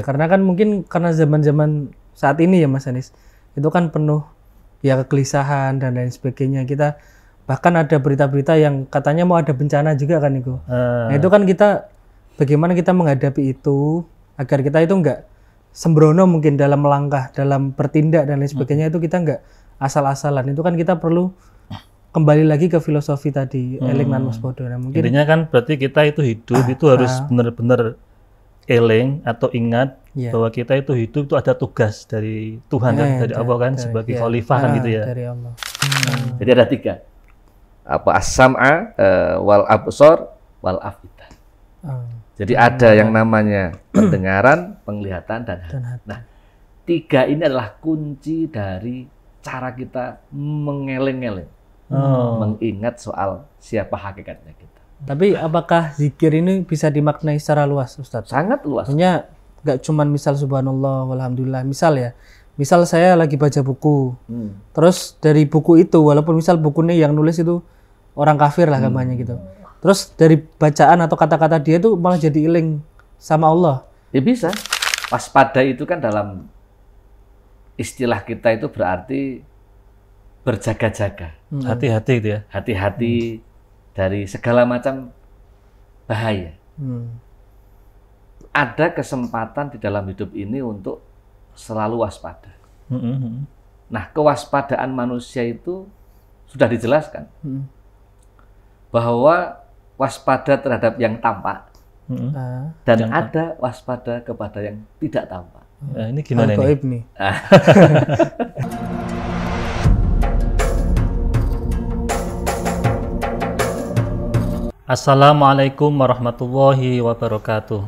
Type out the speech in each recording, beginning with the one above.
Karena kan mungkin karena zaman-zaman saat ini ya Mas Anis, itu kan penuh ya kegelisahan dan lain sebagainya. Kita bahkan ada berita-berita yang katanya mau ada bencana juga kan itu. Nah itu kan kita bagaimana kita menghadapi itu agar kita itu enggak sembrono mungkin dalam melangkah, dalam bertindak dan lain sebagainya. Itu kita enggak asal-asalan. Itu kan kita perlu kembali lagi ke filosofi tadi, eling lan waspada. Nah, mungkin intinya kan berarti kita itu hidup itu harus benar-benar eling atau ingat bahwa kita itu hidup itu ada tugas dari Tuhan kan, dari Allah kan, sebagai khalifah kan gitu ya. Dari Allah. Jadi ada 3. Apa as-sam'a wal absar wal afidah. Jadi ada yang namanya pendengaran, penglihatan dan hati. Nah, 3 ini adalah kunci dari cara kita mengeleng-eleng, mengingat soal siapa hakikatnya kita. Tapi apakah zikir ini bisa dimaknai secara luas, Ustadz? Sangat luas. Maksudnya nggak cuman misal subhanallah, walhamdulillah. Misal ya, misal saya lagi baca buku, terus dari buku itu, walaupun misal bukunya yang nulis itu orang kafir lah gambarnya gitu. Terus dari bacaan atau kata-kata dia itu malah jadi iling sama Allah. Ya bisa. Waspada itu kan dalam istilah kita itu berarti berjaga-jaga. Hati-hati gitu ya. Hati-hati dari segala macam bahaya. Ada kesempatan di dalam hidup ini untuk selalu waspada. Nah, kewaspadaan manusia itu sudah dijelaskan bahwa waspada terhadap yang tampak dan ada waspada kepada yang tidak tampak. Nah, ini gimana nih? Assalamualaikum warahmatullahi wabarakatuh.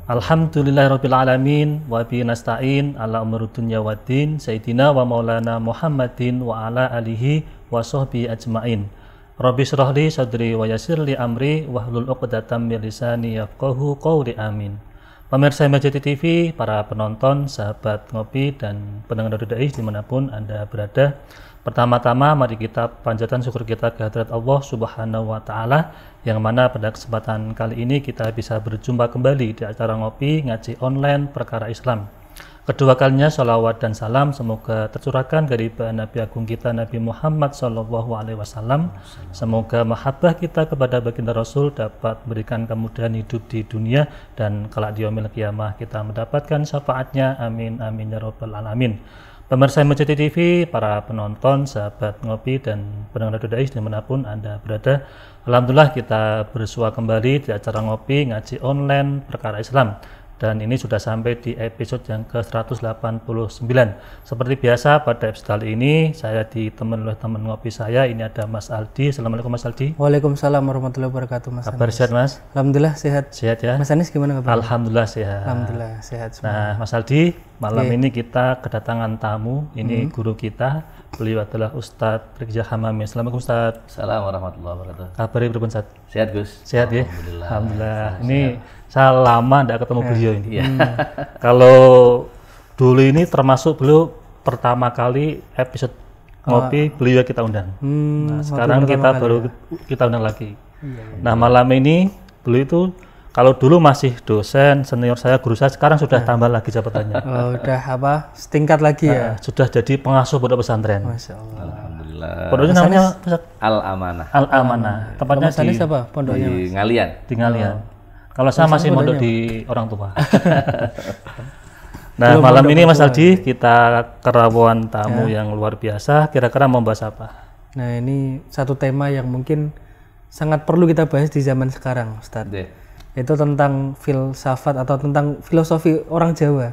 Alhamdulillahirabbil alamin wa bihi nasta'in ala umuri dunya waddin sayyidina wa maulana Muhammadin wa ala alihi wa sahbihi ajmain. Rabbi shrah li sadri wa yassir li amri wahlul 'uqdatam min lisani yafqahu qawli amin. Pemirsa MJT TV, para penonton, sahabat ngopi dan pendengar Dodai dimanapun Anda berada. Pertama-tama mari kita panjatkan syukur kita kehadirat Allah Subhanahu wa Ta'ala, yang mana pada kesempatan kali ini kita bisa berjumpa kembali di acara ngopi ngaji online perkara Islam. Kedua kalinya sholawat dan salam semoga tercurahkan dari Nabi Agung kita Nabi Muhammad SAW. Semoga mahabbah kita kepada baginda Rasul dapat memberikan kemudahan hidup di dunia dan kelak di yaumil qiyamah kita mendapatkan syafaatnya. Amin amin ya rabbal alamin. Pemirsa MJT TV, para penonton, sahabat ngopi dan pendengar Dodai dimanapun Anda berada. Alhamdulillah kita bersua kembali di acara ngopi ngaji online perkara Islam. Dan ini sudah sampai di episode yang ke-189. Seperti biasa pada episode kali ini saya ditemani oleh teman ngopi saya. Ini ada Mas Aldi. Assalamualaikum Mas Aldi. Waalaikumsalam warahmatullahi wabarakatuh Mas. Kabar sehat Mas? Alhamdulillah sehat. Sehat ya? Mas Anis gimana kabar? Alhamdulillah sehat. Alhamdulillah sehat semua. Nah Mas Aldi, malam ini kita kedatangan tamu. Ini guru kita. Beliau adalah Ustadz Rizal Hamami. Assalamualaikum Ustadz. Assalamualaikum warahmatullahi wabarakatuh. Kabarnya berapa Ustadz? Sehat Gus? Sehat ya? Alhamdulillah. Alhamdulillah. Ini saya lama tidak ketemu beliau ini. Kalau dulu ini termasuk beliau pertama kali episode ngopi beliau kita undang. Nah, sekarang kita baru kita undang lagi. Nah malam ini beliau itu kalau dulu masih dosen senior saya, guru saya, sekarang sudah tambah lagi jabatannya. Oh, udah apa? Setingkat lagi ya? Sudah jadi pengasuh pondok pesantren. Masya Allah. Alhamdulillah. Pondoknya namanya Al-Amanah. Al-Amanah. Tempatnya di apa? Pondoknya di Ngalian. Di Ngalian. Kalau saya masih mondok di orang tua. Nah, malam ini Mas Aldi kita kerawuan tamu yang luar biasa. Kira-kira mau bahas apa? Nah, ini satu tema yang mungkin sangat perlu kita bahas di zaman sekarang, Ustadz. Itu tentang filsafat atau tentang filosofi orang Jawa.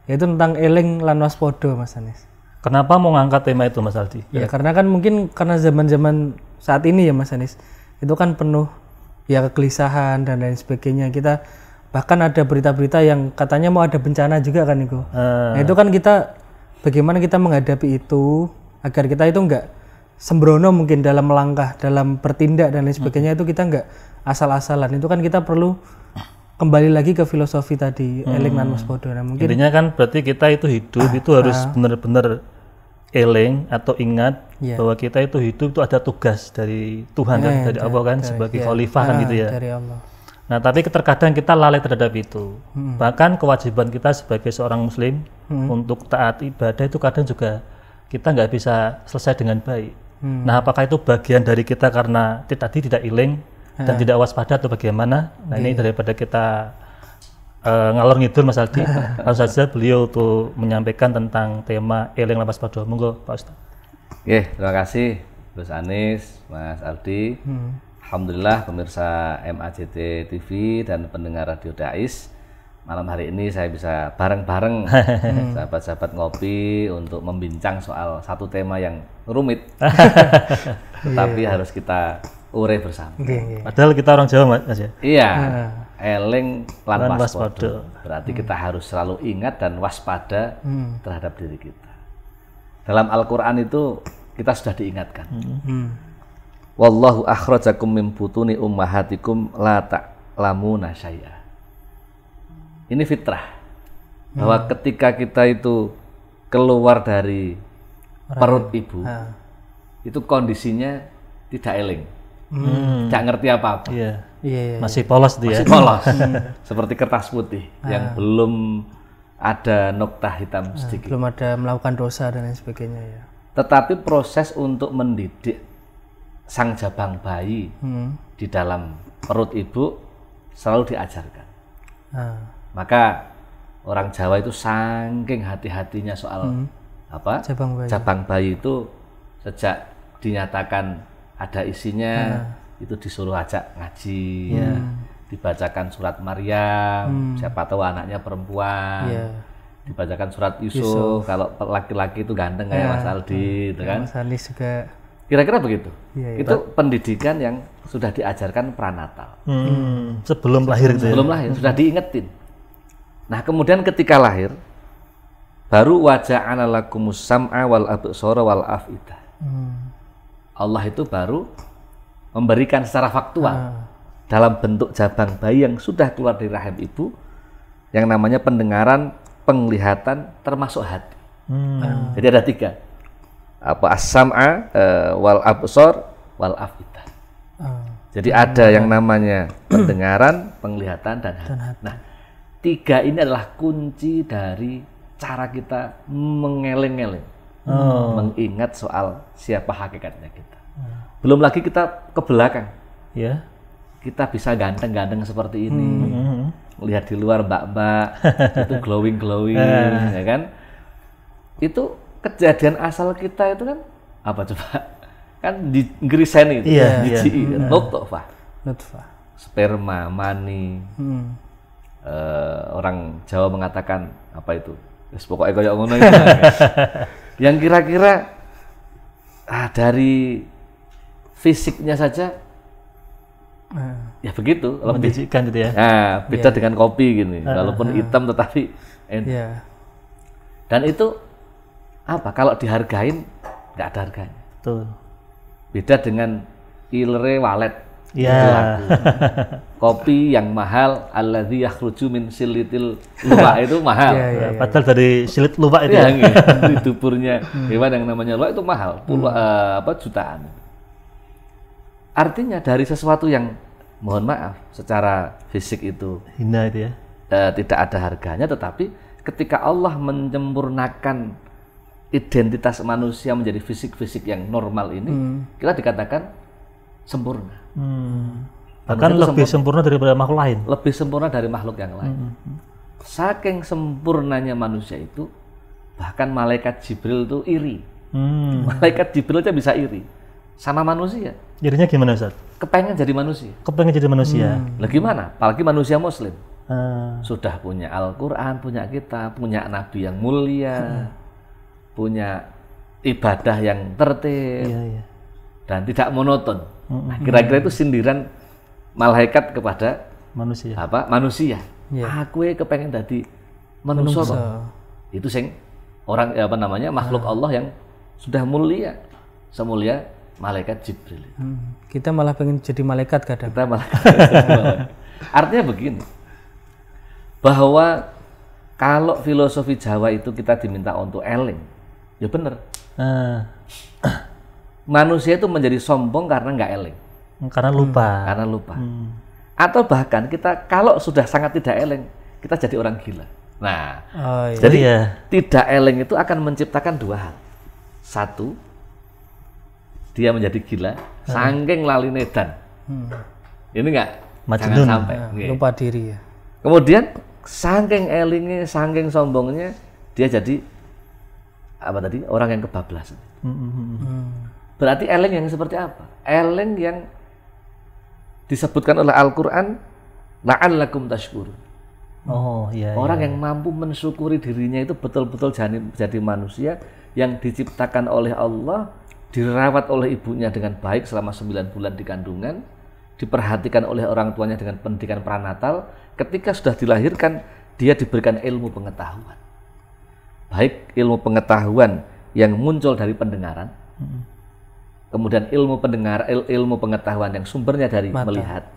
Yaitu tentang eling lan waspada, Mas Anis. Kenapa mau ngangkat tema itu, Mas Aldi? Ya, karena kan mungkin karena zaman-zaman saat ini ya, Mas Anis. Itu kan penuh ya kegelisahan dan lain sebagainya. Kita bahkan ada berita-berita yang katanya mau ada bencana juga kan itu. Nah, itu kan kita bagaimana kita menghadapi itu agar kita itu enggak sembrono mungkin dalam melangkah, dalam bertindak dan lain sebagainya. Itu kita enggak asal-asalan. Itu kan kita perlu kembali lagi ke filosofi tadi, eling lan waspada. Nah, mungkin intinya kan berarti kita itu hidup itu harus benar-benar eling atau ingat bahwa kita itu hidup itu ada tugas dari Tuhan kan, dari Allah kan, sebagai khalifah kan gitu ya. Dari Allah. Nah, tapi terkadang kita lalai terhadap itu. Bahkan kewajiban kita sebagai seorang muslim untuk taat ibadah itu kadang juga kita nggak bisa selesai dengan baik. Nah, apakah itu bagian dari kita karena tadi tidak iling dan tidak waspada atau bagaimana? Nah, ini daripada kita ngalor ngidul Mas Aldi, langsung saja beliau tuh menyampaikan tentang tema eling lan waspada. Monggo Pak Ustaz. Terima kasih Gus Anis, Mas Aldi. Alhamdulillah pemirsa MAJT TV dan pendengar Radio Dais, malam hari ini saya bisa bareng-bareng sahabat-sahabat ngopi untuk membincang soal satu tema yang rumit, tetapi harus kita urai bersama. Padahal kita orang Jawa Mas ya. Iya, eling lan waspada. Berarti kita harus selalu ingat dan waspada terhadap diri kita. Dalam Al-Quran itu kita sudah diingatkan. Wallahu akhrajakum min butuni ummahatikum la ta'lamuna syai'a. Ini fitrah. Bahwa ketika kita itu keluar dari perut ibu, itu kondisinya tidak eling. Tidak ngerti apa-apa. Masih polos dia. Masih polos. Seperti kertas putih yang belum ada noktah hitam sedikit. Belum ada melakukan dosa dan lain sebagainya ya. Tetapi proses untuk mendidik sang jabang bayi di dalam perut ibu selalu diajarkan. Maka orang Jawa itu saking hati-hatinya soal jabang bayi itu sejak dinyatakan ada isinya itu disuruh ajak ngaji, dibacakan surat Maryam, siapa tahu anaknya perempuan, dibacakan surat Yusuf. Kalau laki-laki itu ganteng kayak Mas Aldi, itu kan? Mas Anis juga. Kira-kira begitu. Itu pendidikan yang sudah diajarkan pranatal. Sebelum lahir itu. Sebelum lahir sudah diingetin. Nah, kemudian ketika lahir baru waja'ana lakumus sam'a wal absara wal af'idah. Allah itu baru memberikan secara faktual dalam bentuk jabang bayi yang sudah keluar dari rahim ibu yang namanya pendengaran, penglihatan termasuk hati. Jadi ada 3. As-sam'a wal absar wal af'idah. Jadi ada yang namanya pendengaran, penglihatan dan hati. Nah, 3 ini adalah kunci dari cara kita mengeleng-eleng, mengingat soal siapa hakikatnya kita. Belum lagi kita ke belakang. Kita bisa ganteng-ganteng seperti ini. Lihat di luar mbak-mbak itu glowing, ya kan? Itu kejadian asal kita itu kan apa coba? Kan di ngriseni itu, nutfah. Sperma, mani. Orang Jawa mengatakan apa itu? Pokoknya kayak ngono itu. Yang kira-kira dari fisiknya saja ya begitu, menjijikkan gitu ya. Nah, beda dengan kopi gini, walaupun hitam tetapi dan itu apa? Kalau dihargain nggak ada harganya. Betul. Beda dengan ilre walet. Kopi yang mahal, alladzi yakhruju min silitil luwak itu mahal. Padahal dari silit luwak itu di duburnya hewan yang namanya luwak itu mahal, jutaan. Artinya dari sesuatu yang mohon maaf secara fisik itu hina itu ya. Tidak ada harganya, tetapi ketika Allah menyempurnakan identitas manusia menjadi fisik-fisik yang normal ini, kita dikatakan sempurna. Bahkan lebih sempurna daripada makhluk lain. Lebih sempurna dari makhluk yang lain. Saking sempurnanya manusia itu, bahkan malaikat Jibril itu iri. Malaikat Jibril aja bisa iri sama manusia. Jadinya gimana Ustaz? Kepengen jadi manusia. Kepengen jadi manusia. Lah gimana? Apalagi manusia Muslim. Sudah punya Al-Quran, punya kitab, punya Nabi yang mulia, punya ibadah yang tertib, dan tidak monoton. Nah, kira-kira itu sindiran malaikat kepada manusia. Manusia. Aku kepengen jadi manusia. Itu sing orang makhluk Allah yang sudah mulia, semulia malaikat Jibril. Kita malah pengen jadi malaikat kadang. Artinya begini, bahwa kalau filosofi Jawa itu kita diminta untuk eling, ya benar. Manusia itu menjadi sombong karena nggak eling. Karena lupa. Karena lupa. Atau bahkan kita kalau sudah sangat tidak eleng, kita jadi orang gila. Nah, iya. jadi tidak eleng itu akan menciptakan dua hal. Satu, dia menjadi gila, saking lali nedan. Ini enggak, jangan sampai. Lupa diri ya. Kemudian saking elingnya, saking sombongnya, dia jadi apa tadi? Orang yang kebablasan. Berarti eleng yang seperti apa? Eleng yang disebutkan oleh Al-Quran, la'allakum tashkurun. Orang yang mampu mensyukuri dirinya itu betul-betul jadi manusia yang diciptakan oleh Allah, dirawat oleh ibunya dengan baik selama 9 bulan di kandungan, diperhatikan oleh orang tuanya dengan pendidikan pranatal. Ketika sudah dilahirkan, dia diberikan ilmu pengetahuan. Baik ilmu pengetahuan yang muncul dari pendengaran, kemudian ilmu pengetahuan yang sumbernya dari melihat,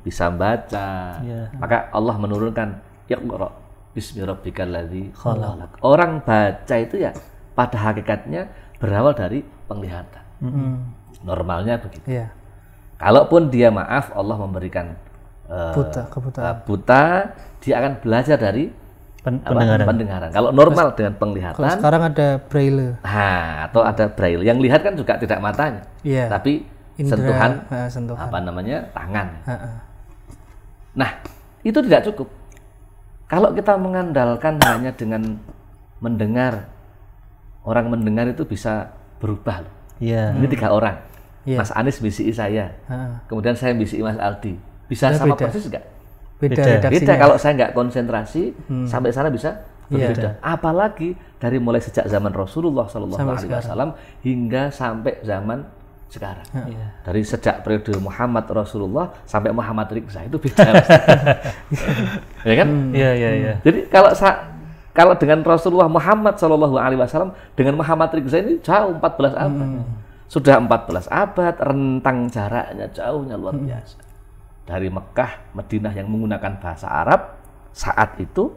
bisa baca. Maka Allah menurunkan Iqra bismi rabbikal ladzi khalaq. Orang baca itu ya pada hakikatnya berawal dari penglihatan. Normalnya begitu. Kalaupun dia maaf Allah memberikan buta, dia akan belajar dari pendengaran. Kalau normal dengan penglihatan. Kalau sekarang ada braille. Atau ada braille. Yang lihat kan juga tidak matanya, tapi indra, sentuhan. Tangan. Nah, itu tidak cukup. Kalau kita mengandalkan hanya dengan mendengar, orang mendengar itu bisa berubah. Ini 3 orang. Mas Anies bisiki saya, kemudian saya bisiki Mas Aldi. Bisa sama persis enggak? Beda kalau saya nggak konsentrasi sampai sana bisa berbeda. Apalagi dari mulai sejak zaman Rasulullah SAW hingga sampai zaman sekarang. Dari sejak periode Muhammad Rasulullah sampai Muhammad Riksa itu beda. Ya kan? Jadi kalau dengan Rasulullah Muhammad SAW dengan Muhammad Riksa ini jauh 14 abad. Sudah 14 abad, rentang jaraknya jauhnya luar biasa. Dari Mekah, Madinah yang menggunakan bahasa Arab saat itu,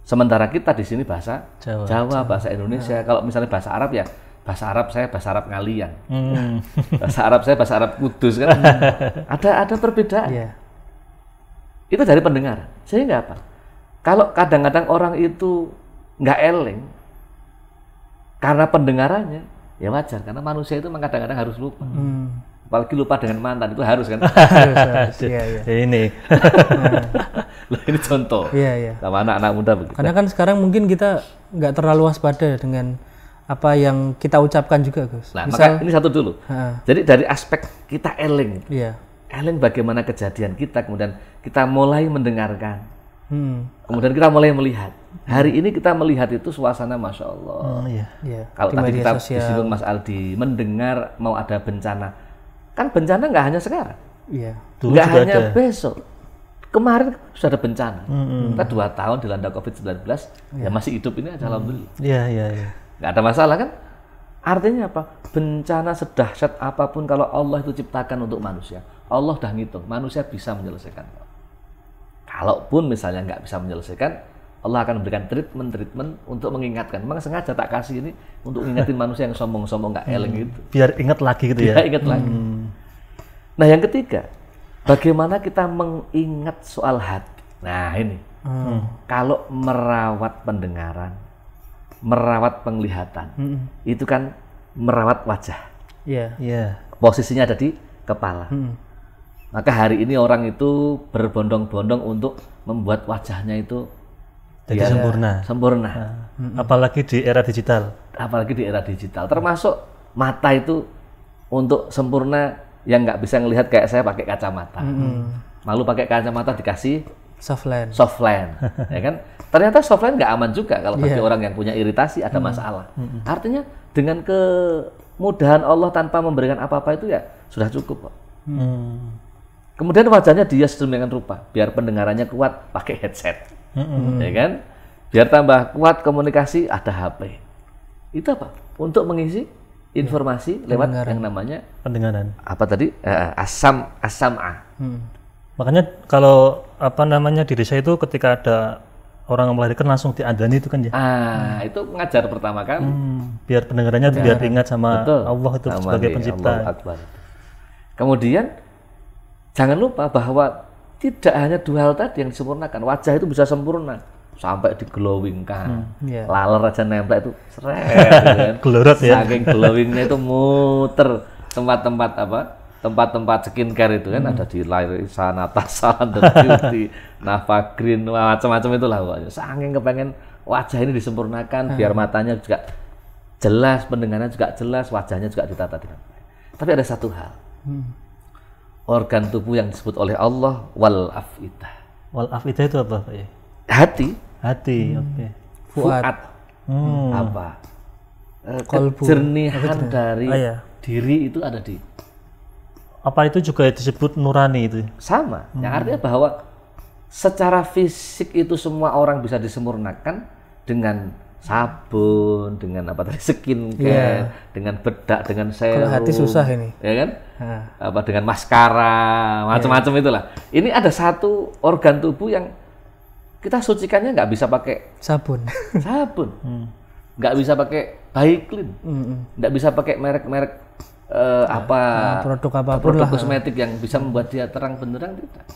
sementara kita di sini bahasa Jawa, bahasa Indonesia. Kalau misalnya bahasa Arab ya bahasa Arab saya bahasa Arab ngalian, bahasa Arab saya bahasa Arab Kudus kan. Ada perbedaan. Itu dari pendengaran. Sehingga apa? Kalau kadang-kadang orang itu nggak eleng karena pendengarannya, ya wajar karena manusia itu memang kadang-kadang harus lupa. Apalagi lupa dengan mantan itu harus kan? Ini contoh. Sama anak-anak muda begitu. Karena kan sekarang mungkin kita nggak terlalu waspada dengan apa yang kita ucapkan juga, Gus. Nah, maka ini satu dulu. Jadi dari aspek kita eleng, eleng bagaimana kejadian kita, kemudian kita mulai mendengarkan, kemudian kita mulai melihat. Hari ini kita melihat itu suasana Masya Allah. Kalau tadi kita disinggung Mas Aldi, mendengar mau ada bencana. Kan bencana nggak hanya sekarang, nggak hanya besok. Kemarin sudah ada bencana. Kita 2 tahun dilanda COVID-19, ya masih hidup ini aja alhamdulillah. Nggak ada masalah kan? Artinya apa? Bencana sedahsyat apapun kalau Allah itu ciptakan untuk manusia, Allah udah ngitung, manusia bisa menyelesaikan. Kalaupun misalnya nggak bisa menyelesaikan, Allah akan memberikan treatment untuk mengingatkan. Memang sengaja tak kasih ini untuk mengingatin manusia yang sombong-sombong nggak eleng gitu. Biar ingat lagi gitu ya. Ingat lagi. Nah yang ketiga, bagaimana kita mengingat soal hati. Nah ini, kalau merawat pendengaran, merawat penglihatan, itu kan merawat wajah. Posisinya ada di kepala. Maka hari ini orang itu berbondong-bondong untuk membuat wajahnya itu jadi sempurna. Apalagi di era digital. Termasuk mata itu untuk sempurna yang nggak bisa ngelihat kayak saya pakai kacamata. Malu pakai kacamata dikasih soft lens. Ya kan? Ternyata soft lens nggak aman juga kalau bagi orang yang punya iritasi ada masalah. Artinya dengan kemudahan Allah tanpa memberikan apa-apa itu ya sudah cukup, Pak. Kemudian wajahnya dia sedemikian rupa biar pendengarannya kuat pakai headset. Ya kan? Biar tambah kuat komunikasi ada HP. Itu apa? Untuk mengisi informasi lewat yang namanya pendengaran. Apa tadi? As-sam'a. Makanya kalau apa namanya di desa itu ketika ada orang melahirkan langsung diadzani itu kan ya. Itu mengajar pertama kan. Biar pendengarannya biar ingat sama Allah itu sebagai pencipta. Kemudian jangan lupa bahwa tidak hanya dua hal tadi yang disempurnakan. Wajah itu bisa sempurna sampai diglowingkan. Laler aja nempel itu seret gitu kan. Gelorot ya. Saking glowingnya itu muter tempat-tempat skincare itu kan ada di Larissa, Natasha, London Beauty, Nava Green, macam-macam itulah pokoknya. Saking kepengen wajah ini disempurnakan biar matanya juga jelas, pendengarannya juga jelas, wajahnya juga ditata dengan baik. Tapi ada satu hal. Organ tubuh yang disebut oleh Allah wal afidah. Wal afidah itu apa, Pak? Hati. Oke. Fuad. Apa? Kolbu. Kejernihan dari diri itu ada di. Apa itu juga disebut nurani itu? Sama. Yang artinya bahwa secara fisik itu semua orang bisa disempurnakan dengan sabun, dengan apa tadi skincare, dengan bedak, dengan serum. Kalau hati susah ini. Ya kan? Apa dengan maskara, macam-macam itulah. Ini ada satu organ tubuh yang kita sucikannya nggak bisa pakai sabun, nggak bisa pakai Baiklin, nggak bisa pakai merek-merek produk kosmetik yang bisa membuat dia terang benderang, tidak.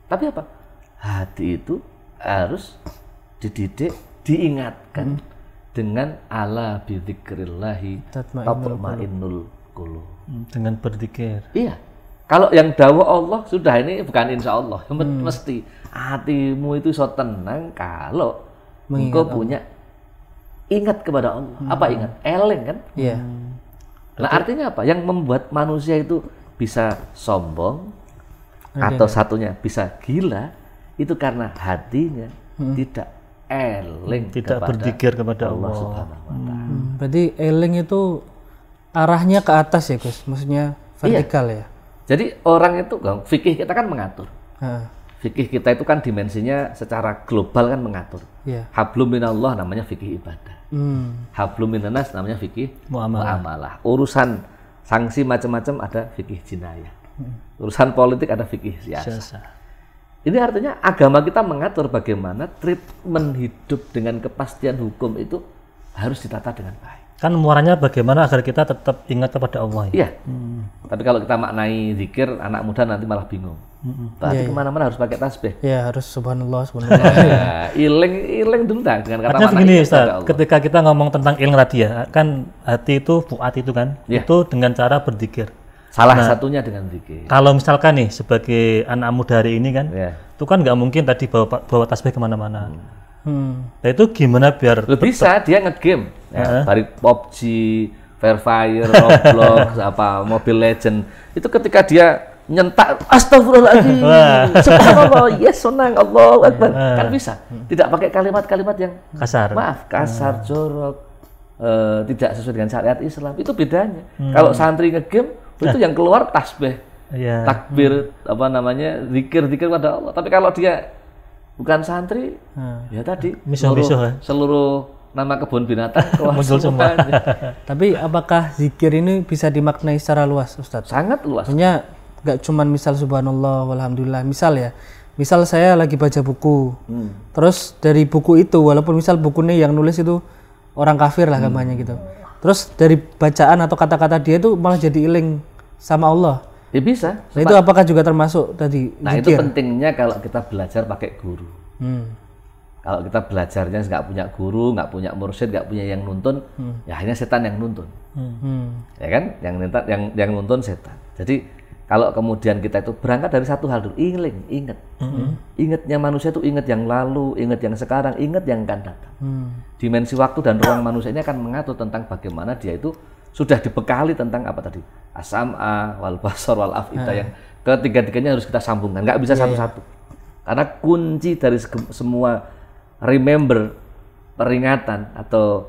Tapi apa? Hati itu harus dididik, diingatkan dengan ala bidzikrillahi tatma'innul qulub. Dengan berzikir. Iya. Kalau yang dawuh Allah sudah, ini bukan insya Allah, mesti hatimu itu so tenang kalau engkau punya ingat kepada Allah. Apa ingat? Eling kan? Iya. Nah artinya apa? Yang membuat manusia itu bisa sombong atau satunya bisa gila itu karena hatinya tidak eling, tidak berzikir kepada Allah Subhanahu wa taala. Berarti eling itu arahnya ke atas ya, Gus? Maksudnya vertikal ya? Jadi orang itu, fikih kita kan mengatur. Fikih kita itu kan dimensinya secara global kan mengatur. Hablum minallah namanya fikih ibadah. Hablum minanas namanya fikih muamalah. Urusan sanksi macam-macam ada fikih jinayah. Urusan politik ada fikih siasat. Ini artinya agama kita mengatur bagaimana treatment hidup dengan kepastian hukum itu harus ditata dengan baik. Kan muaranya bagaimana agar kita tetap ingat kepada Allah. Iya. Tapi kalau kita maknai zikir, anak muda nanti malah bingung. Berarti kemana-mana harus pakai tasbih. Iya, harus subhanallah. Iling dulu dah dengan kata makna begini, Ustaz. Ketika kita ngomong tentang ilmu tadi ya, kan hati itu fuad itu kan, itu dengan cara berzikir. Salah satunya dengan zikir. Kalau misalkan nih sebagai anak muda hari ini kan, itu kan nggak mungkin tadi bawa tasbih kemana-mana. Nah itu gimana biar bisa dia ngegame dari PUBG, Free Fire, Roblox, Mobile Legend itu ketika dia nyentak astagfirullahaladzim, subhanallah, yes, senang, Allahu Akbar, kan bisa. Tidak pakai kalimat-kalimat yang kasar, jorok, tidak sesuai dengan syariat Islam. Itu bedanya. Kalau santri ngegame itu yang keluar tasbih, takbir, zikir pada Allah. Tapi kalau dia bukan santri, ya tadi seluruh nama kebun binatang muncul semua. Tapi apakah zikir ini bisa dimaknai secara luas, Ustadz? Sangat luas. Maksudnya nggak cuma misal subhanallah, walhamdulillah. Misal saya lagi baca buku, terus dari buku itu, walaupun misal bukunya yang nulis itu orang kafir lah gambarnya gitu. Terus dari bacaan atau kata-kata dia itu malah jadi iling sama Allah. Ya bisa. Nah itu apakah juga termasuk tadi Nah zikir? Itu pentingnya kalau kita belajar pakai guru. Kalau kita belajarnya nggak punya guru, nggak punya mursyid, nggak punya yang nuntun, ya akhirnya setan yang nuntun. Ya kan? Yang nuntun setan. Jadi kalau kemudian kita itu berangkat dari satu hal dulu, ingat. Ingatnya manusia itu ingat yang lalu, ingat yang sekarang, ingat yang akan datang. Dimensi waktu dan ruang manusia ini akan mengatur tentang bagaimana dia itu sudah dibekali tentang apa tadi? As-sam'a wal basar wal af'idah yang ketiga-tiganya harus kita sambungkan, nggak bisa satu-satu. Karena kunci dari semua remember, peringatan atau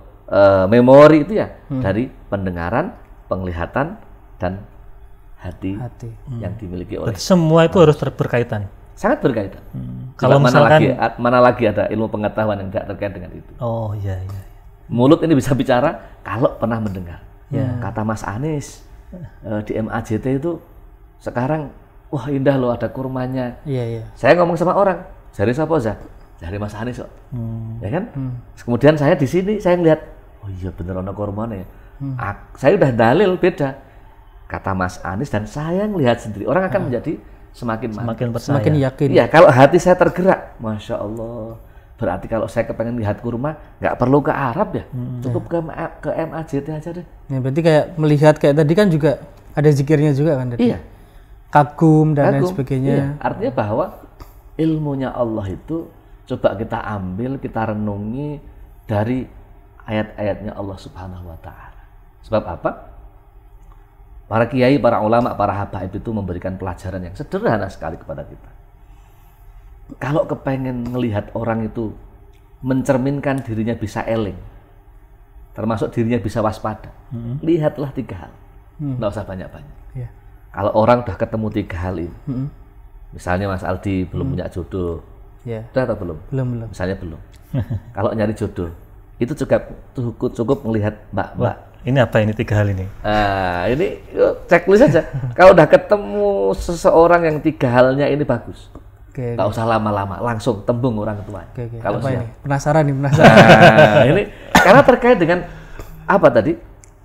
memori itu ya dari pendengaran, penglihatan dan hati. Yang dimiliki oleh semua itu harus berkaitan. Sangat berkaitan. Kalau misalkan mana lagi ada ilmu pengetahuan yang tidak terkait dengan itu. Oh iya. Mulut ini bisa bicara kalau pernah mendengar. Kata Mas Anies di MAJT itu sekarang wah indah loh ada kurmanya. Saya ngomong sama orang, jari siapa Zah? Jari Mas Anies kok. Ya kan? Kemudian saya di sini saya ngelihat, oh iya bener ada kurmanya ya. Saya udah dalil beda. Kata Mas Anies dan saya ngelihat sendiri. Orang akan menjadi semakin percaya. Semakin yakin. Iya, kalau hati saya tergerak, Masya Allah. Berarti kalau saya kepengen lihat kurma, nggak perlu ke Arab ya, cukup ke MAJT aja deh. Ya, berarti kayak melihat kayak tadi kan juga ada zikirnya juga kan tadi. Iya. Kagum dan lain sebagainya. Iya. Artinya bahwa ilmunya Allah itu coba kita ambil, kita renungi dari ayat-ayatnya Allah Subhanahu wa Ta'ala. Sebab apa? Para kiai, para ulama, para habaib itu memberikan pelajaran yang sederhana sekali kepada kita. Kalau kepengen melihat orang itu mencerminkan dirinya bisa eling, termasuk dirinya bisa waspada, lihatlah 3 hal. Nggak usah banyak-banyak. Iya. Kalau orang udah ketemu 3 hal ini, misalnya Mas Aldi belum punya jodoh, Iya. udah atau belum? Belum. Misalnya belum. Kalau nyari jodoh, itu cukup melihat mbak-mbak. Ini apa ini 3 hal ini? Ini checklist saja. Kalau udah ketemu seseorang yang 3 halnya ini bagus, nggak usah lama-lama, langsung tembung orang tua. Kalau apa siap. ini? Penasaran nih, penasaran. Ini karena terkait dengan apa tadi?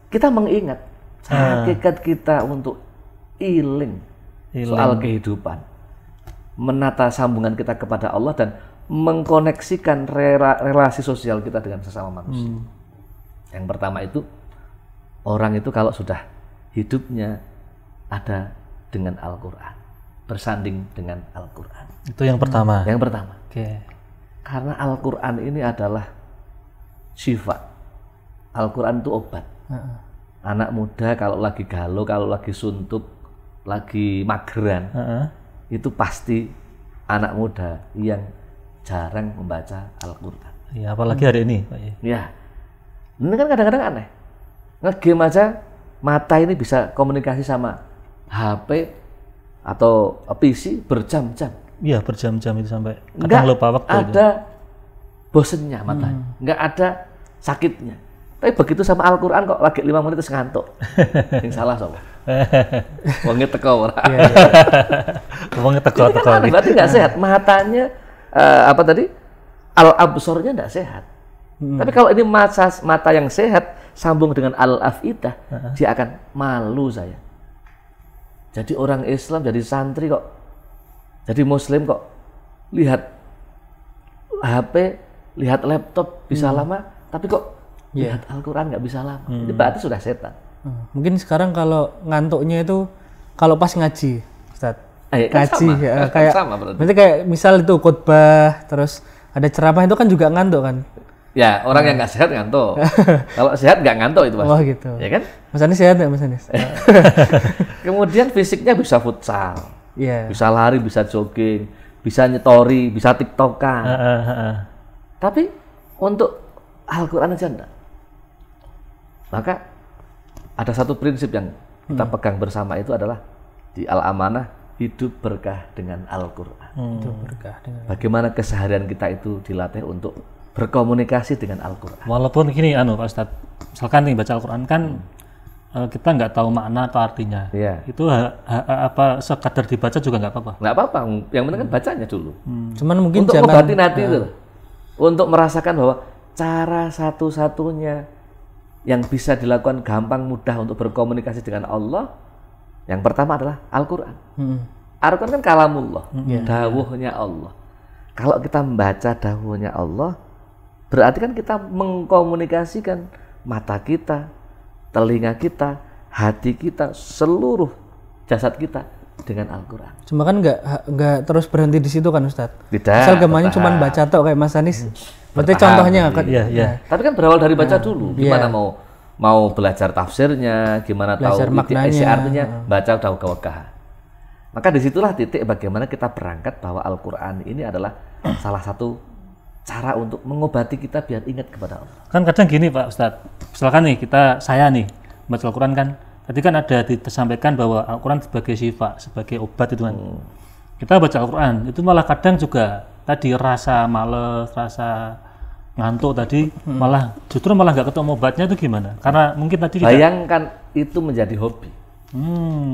Kita mengingat hakikat kita untuk iling soal kehidupan, menata sambungan kita kepada Allah dan mengkoneksikan relasi sosial kita dengan sesama manusia. Yang pertama itu, orang itu kalau sudah hidupnya ada dengan Al-Quran, bersanding dengan Al-Quran. Itu yang pertama. Yang pertama. Oke. Karena Al-Quran ini adalah syifa. Al-Quran itu obat. Anak muda kalau lagi galau, kalau lagi suntuk, lagi mageran, itu pasti anak muda yang jarang membaca Al-Quran. Ya, apalagi hari ini, Pak. Ya, ini kan kadang-kadang aneh. Nge-game aja, mata ini bisa komunikasi sama HP atau PC berjam-jam. Iya, berjam-jam itu sampai kadang lupa waktu. Nggak ada bosennya matanya, nggak ada sakitnya. Tapi begitu sama Al-Quran kok lagi 5 menit terus ngantuk. Yang salah sama. Wongnya teko ora. Wongnya teko. Berarti nggak sehat. Matanya apa tadi? Al-absornya nggak sehat. Tapi kalau ini mata yang sehat sambung dengan al-afidah, dia akan malu saya. Jadi orang Islam, jadi santri kok, jadi Muslim kok, lihat HP, lihat laptop bisa lama, tapi kok lihat Al-Quran nggak bisa lama. Ini berarti sudah setan. Mungkin sekarang kalau ngantuknya itu kalau pas ngaji, Ustaz. Kan Ngaji sama. ya, kayak Sama berarti kayak misal itu khutbah, terus ada ceramah itu kan juga ngantuk kan? Ya, orang yang nggak sehat ngantuk. Kalau sehat nggak ngantuk itu Mas. Wah gitu. Ya kan? Mas Anis sehat nggak Mas Anis? Kemudian fisiknya bisa futsal, Iya. bisa lari, bisa jogging, bisa nyetori, bisa tiktokan. Tapi untuk Al-Quran aja enggak. Maka ada satu prinsip yang kita pegang bersama itu adalah di Al-Amanah, hidup berkah dengan Al-Quran. Hidup berkah dengan. Bagaimana keseharian kita itu dilatih untuk berkomunikasi dengan Al-Quran. Walaupun gini, Pak Ustadz, misalkan nih baca Al-Quran kan kita nggak tahu makna atau artinya. Iya. Itu apa sekadar dibaca juga nggak apa-apa. Nggak apa-apa, yang penting kan bacanya dulu. Cuman mungkin Untuk jangan membatin hati itu, untuk merasakan bahwa cara satu-satunya yang bisa dilakukan gampang mudah untuk berkomunikasi dengan Allah, yang pertama adalah Al-Quran. Al-Quran kan kalamullah, dawuhnya Allah. Kalau kita membaca dawuhnya Allah, berarti kan kita mengkomunikasikan mata kita, telinga kita, hati kita, seluruh jasad kita dengan Al-Quran. Cuma kan nggak terus berhenti di situ kan Ustadz? Tidak. Asal gemanya cuma baca tok kayak Mas Anis. Berarti contohnya kan? Iya. Tapi kan berawal dari baca dulu. Gimana mau belajar tafsirnya, gimana Belajar tahu maknanya. isi artinya, baca dawuh-dawuh. Maka disitulah titik bagaimana kita berangkat bahwa Al-Quran ini adalah salah satu cara untuk mengobati kita biar ingat kepada Allah. Kan kadang gini Pak Ustadz, misalkan nih saya nih baca Al-Quran kan, tadi kan ada disampaikan bahwa Al-Quran sebagai syifa, sebagai obat itu kan. Kita baca Al-Quran, itu malah kadang juga tadi rasa males, rasa ngantuk tadi, justru malah nggak ketemu obatnya itu gimana? Karena mungkin tadi Bayangkan itu menjadi hobi.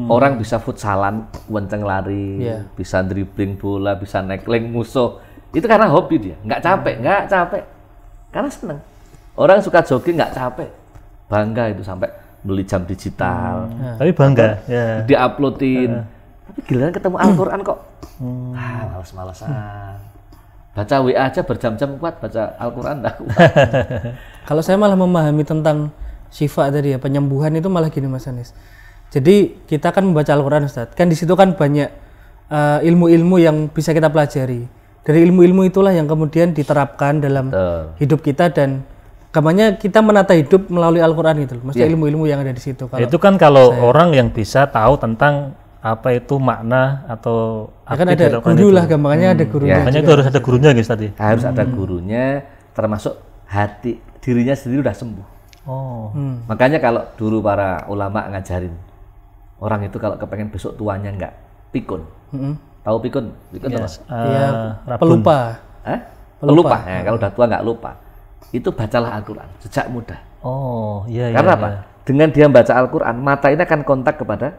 Orang bisa futsalan, wenceng lari, bisa dribbling bola, bisa neckling musuh. Itu karena hobi dia, nggak capek, karena seneng. Orang suka jogging nggak capek, bangga itu sampai beli jam digital, tapi bangga, ya. diuploadin, Tapi giliran ketemu Al-Quran kok, males-malesan. Baca WA aja berjam-jam kuat, baca Al-Quran enggak kuat. Kalau saya malah memahami tentang syifa tadi ya, penyembuhan itu malah gini Mas Anis. Jadi kita kan membaca Al-Quran Ustaz, kan di situ kan banyak ilmu-ilmu yang bisa kita pelajari. Dari ilmu-ilmu itulah yang kemudian diterapkan dalam hidup kita dan kamarnya kita menata hidup melalui Al-Quran itu. Maksudnya ilmu-ilmu yang ada di situ. Itu kan kalau orang yang bisa tahu tentang apa itu makna atau ya kan ada guru lah, gambarnya ada gurunya. Makanya itu harus ada gurunya guys tadi. Harus ada gurunya, termasuk hati dirinya sendiri udah sembuh. Makanya kalau dulu para ulama ngajarin orang itu kalau kepengen besok tuanya enggak pikun. Tahu pikun? Pikun apa? Pelupa. Pelupa. Nah, kalau udah tua enggak lupa. Itu bacalah Al-Quran sejak muda. Karena apa? Dengan dia baca Al-Quran, mata ini akan kontak kepada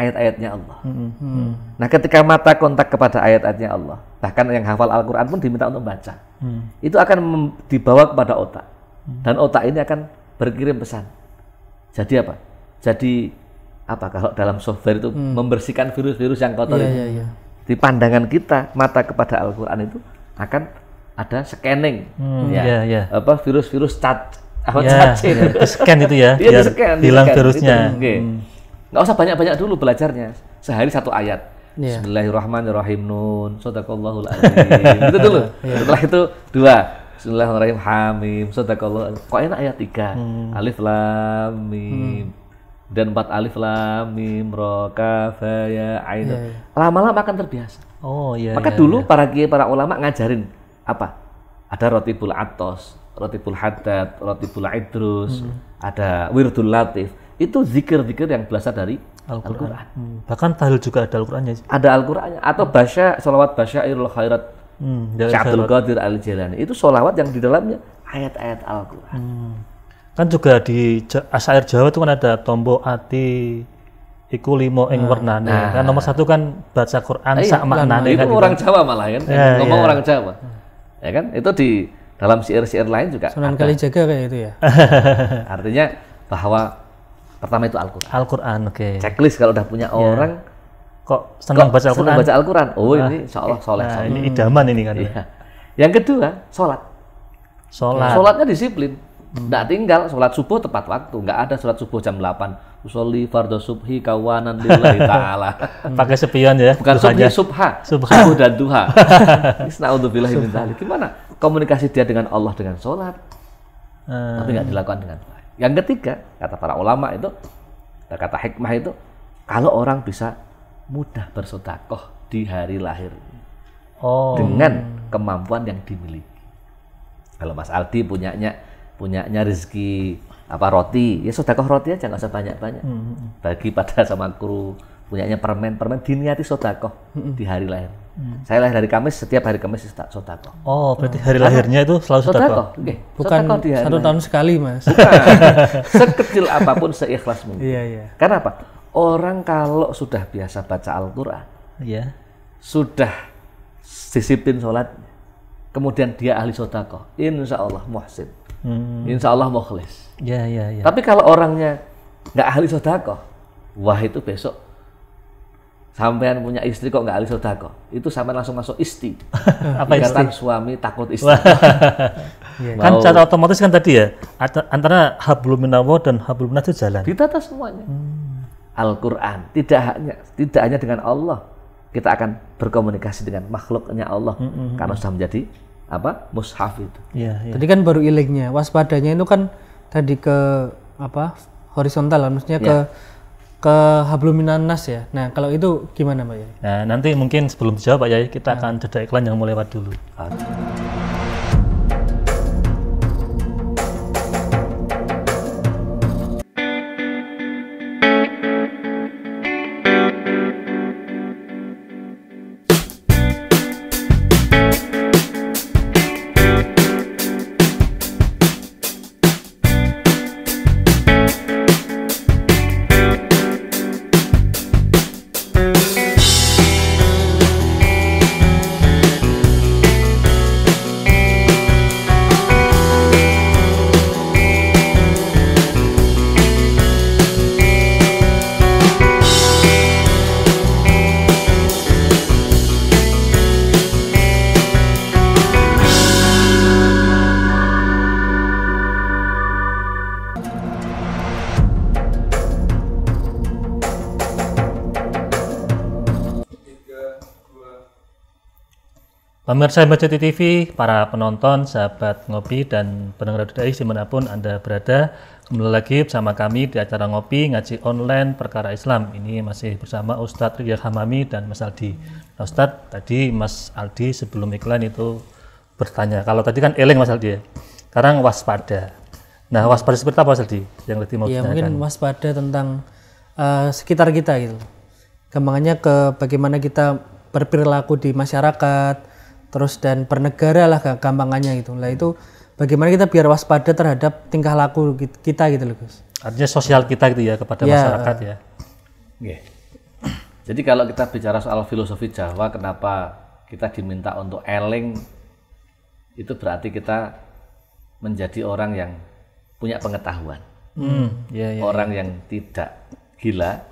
ayat-ayatnya Allah. Nah, ketika mata kontak kepada ayat-ayatnya Allah, bahkan yang hafal Al-Quran pun diminta untuk baca. Itu akan dibawa kepada otak. Dan otak ini akan berkirim pesan. Jadi apa? Jadi apa kalau dalam software itu membersihkan virus-virus yang kotor itu. Di pandangan kita, mata kepada Al-Quran itu akan ada scanning. Virus-virus cacing. Scan itu ya, biar hilang virusnya. Nggak usah banyak-banyak dulu belajarnya. Sehari satu ayat. Bismillahirrahmanirrahim, nun, shadaqallahul adzim. Itu dulu. Setelah itu 2. Bismillahirrahmanirrahim, hamim, shadaqallahu. Kok enak ayat 3. Alif lam mim. Dan 4 alif lam mim ra kaf ya ain. Lama-lama akan terbiasa. Maka dulu para kiai, para ulama ngajarin apa? Ada rotibul atos, rotibul haddad, rotibul idrus, ada wirdul latif. Itu zikir-zikir yang berasal dari Al-Quran. Bahkan tahlil juga ada Al-Qurannya. Ada Al-Qurannya. Atau sholawat basyairul khairat Syabdul Qadir Al-Jilani. Itu sholawat yang di dalamnya ayat-ayat Al-Quran. Kan juga di asyair Jawa itu kan ada tombo ati iku limo ing wernane. Kan nomor 1 kan baca Quran sak maknane. Itu kan orang Jawa malah kan. Ngomong orang Jawa. Ya kan? Itu di dalam syair-syair lain juga Sunan Kalijaga kayak itu ya. Artinya bahwa pertama itu Al-Quran. Al-Quran, checklist kalau udah punya orang kok senang baca Al-Quran. Senang baca Al-Quran. Ini insya Allah soleh. Ini idaman ini kan. Yang kedua, sholat. Sholatnya disiplin. Nggak tinggal, sholat subuh tepat waktu. Nggak ada sholat subuh jam 8. Usolli fardhu subhi kawanan lillahi ta'ala. Pakai sepion ya? Bukan subhi, subuh dan duha. Na'udzubillahi min dzalik. Gimana komunikasi dia dengan Allah dengan sholat? Tapi nggak dilakukan dengan baik. Yang ketiga, kata para ulama itu, kata hikmah itu, kalau orang bisa mudah bersedekah di hari lahir dengan kemampuan yang dimiliki. Kalau Mas Aldi punyanya rezeki roti, ya sedekah roti aja, nggak usah banyak-banyak. Bagi pada sama kru punyanya permen diniati sedekah di hari lahir. Saya lahir hari Kamis, setiap hari Kamis sedekah. Berarti hari lahirnya itu selalu sedekah. Bukan 1 tahun sekali, Mas. Bukan. Sekecil apapun, seikhlas mungkin. Karena apa? Orang kalau sudah biasa baca Al-Quran, sudah disiplin sholat, kemudian dia ahli sedekah, insya Allah muhsin, insya Allah mukhlis. Tapi kalau orangnya nggak ahli sedekah, wah itu besok sampean punya istri kok nggak ahli sedekah, itu sampean langsung masuk isti. Ikatan suami takut istri. Kan cara otomatis kan tadi ya, antara hablum minallah dan hablum minas itu jalan. Ditata semuanya. Al-Quran tidak hanya dengan Allah, kita akan berkomunikasi dengan makhluknya Allah karena sudah menjadi mushaf itu. Tadi kan baru ilingnya, waspadanya itu kan tadi ke horizontal, maksudnya ke hablum minan nas ya. Nah, kalau itu gimana Pak Yai? Nah, nanti mungkin sebelum dijawab Pak Yai, kita akan jeda iklan yang mau lewat dulu. Pemirsa MBC TV, para penonton, sahabat ngopi dan pendengar Dai dimanapun Anda berada, kembali lagi bersama kami di acara ngopi ngaji online perkara Islam. Ini masih bersama Ustadz Ridha Hamami dan Mas Aldi. Nah, Ustadz, tadi Mas Aldi sebelum iklan itu bertanya, kalau tadi kan eling Mas Aldi ya, sekarang waspada. Nah, waspada seperti apa Mas Aldi yang tadi mau Ya, ditanyakan? mungkin waspada tentang sekitar kita gitu. Gampangannya ke bagaimana kita berperilaku di masyarakat, terus dan bernegara lah gampangannya gitu. Lah itu bagaimana kita biar waspada terhadap tingkah laku kita gitu loh Gus. Artinya sosial kita gitu ya kepada masyarakat ya. Okay. Jadi kalau kita bicara soal filosofi Jawa, kenapa kita diminta untuk eling, itu berarti kita menjadi orang yang punya pengetahuan. Orang yang tidak gila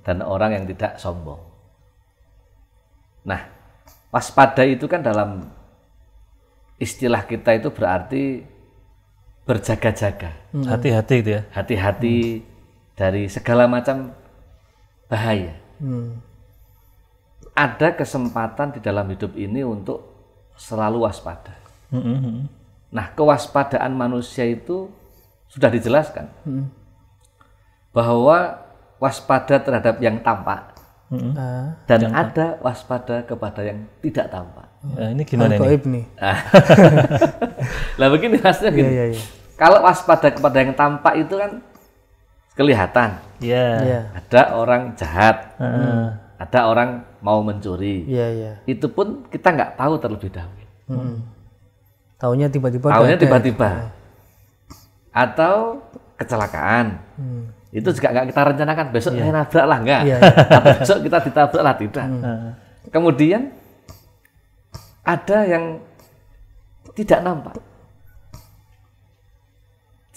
dan orang yang tidak sombong. Nah, waspada itu kan dalam istilah kita itu berarti berjaga-jaga. Hati-hati gitu ya. Hati-hati dari segala macam bahaya. Ada kesempatan di dalam hidup ini untuk selalu waspada. Nah, kewaspadaan manusia itu sudah dijelaskan bahwa waspada terhadap yang tampak dan ada waspada kepada yang tidak tampak. Nah, ini gimana ini? Lah begini maksudnya gini. Kalau waspada kepada yang tampak itu kan kelihatan. Ada orang jahat, ada orang mau mencuri. Itu pun kita nggak tahu terlebih dahulu. Taunya tiba-tiba. Atau kecelakaan. Itu juga nggak kita rencanakan, besok saya nabrak lah enggak, atau besok kita ditabrak lah tidak. Kemudian ada yang tidak nampak.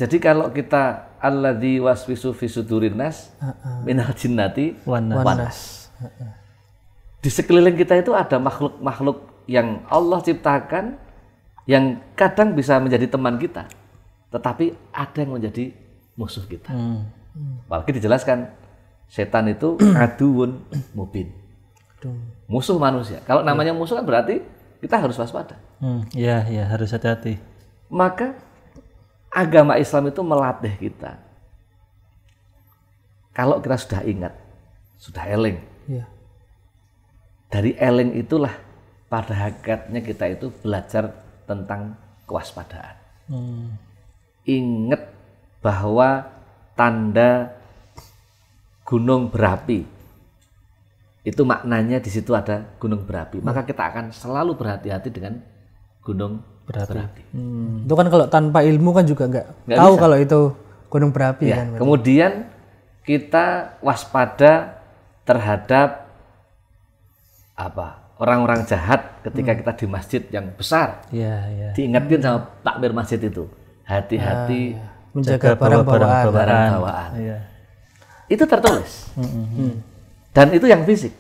Jadi kalau kita alladzi waswisu fi sudurin nas minal jinnati wan nas. Di sekeliling kita itu ada makhluk-makhluk yang Allah ciptakan yang kadang bisa menjadi teman kita, tetapi ada yang menjadi musuh kita. Apalagi dijelaskan setan itu aduun mubin, musuh manusia. Kalau namanya musuh kan berarti kita harus waspada. Iya, harus hati-hati. Maka agama Islam itu melatih kita. Kalau kita sudah ingat, sudah eling, dari eling itulah pada hakikatnya kita itu belajar tentang kewaspadaan. Ingat bahwa tanda gunung berapi itu maknanya di situ ada gunung berapi, maka kita akan selalu berhati-hati dengan gunung berapi. Itu kan kalau tanpa ilmu kan juga nggak tahu bisa kalau itu gunung berapi kan. Kemudian kita waspada terhadap orang-orang jahat ketika kita di masjid yang besar. Diingatkan sama takmir masjid itu, hati-hati menjaga barang bawaan. Itu tertulis. Dan itu yang fisik.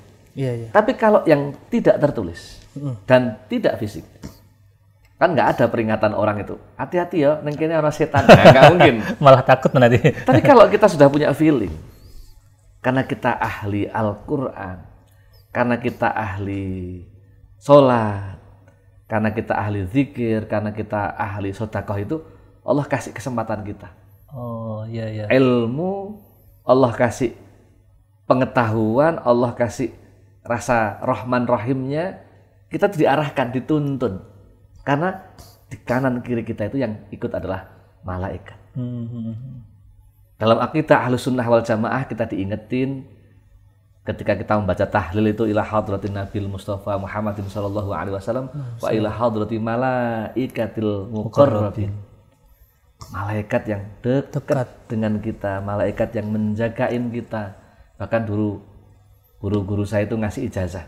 Tapi kalau yang tidak tertulis dan tidak fisik, kan nggak ada peringatan orang itu. Hati-hati ya, nengkene orang setan. Nggak mungkin. Malah takut nanti. Tapi kalau kita sudah punya feeling, karena kita ahli Al-Quran, karena kita ahli sholat, karena kita ahli zikir, karena kita ahli sedekah, itu Allah kasih kesempatan kita. Ilmu, Allah kasih pengetahuan, Allah kasih rasa Rahman Rahimnya, kita diarahkan, dituntun. Karena di kanan kiri kita itu yang ikut adalah malaikat. Dalam akidah Ahlus Sunnah wal Jamaah kita diingetin ketika kita membaca tahlil itu ila hadratin Nabil Mustafa Muhammadin sallallahu alaihi wasallam wa ila hadrati malaikatil muqarrabin. Malaikat yang dekat dengan kita, malaikat yang menjagain kita. Bahkan dulu guru-guru saya itu ngasih ijazah.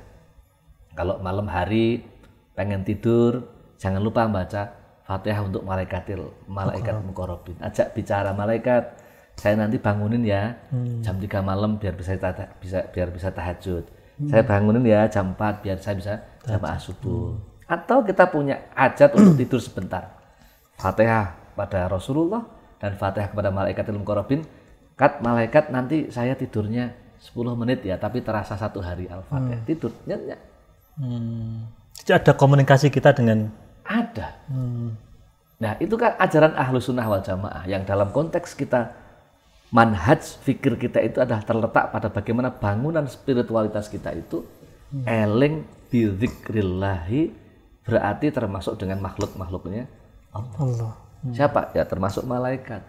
Kalau malam hari pengen tidur, jangan lupa baca Fatihah untuk malaikat muqarrabin. Ajak bicara malaikat, saya nanti bangunin ya jam 3 malam biar bisa tahajud. Saya bangunin ya jam 4 biar saya bisa jamaah subuh. Atau kita punya hajat untuk tidur sebentar. Fatihah pada Rasulullah dan Fatihah kepada malaikatil muqarrabin. Malaikat nanti saya tidurnya 10 menit ya, tapi terasa 1 hari Al-Fatihah. Tidur nyenyak. Jadi ada komunikasi kita dengan ada. Nah, itu kan ajaran Ahlus Sunnah wal Jamaah yang dalam konteks kita manhaj fikir kita itu adalah terletak pada bagaimana bangunan spiritualitas kita itu eling bidzikrillahi, berarti termasuk dengan makhluk-makhluknya Allah. Siapa? Ya termasuk malaikat,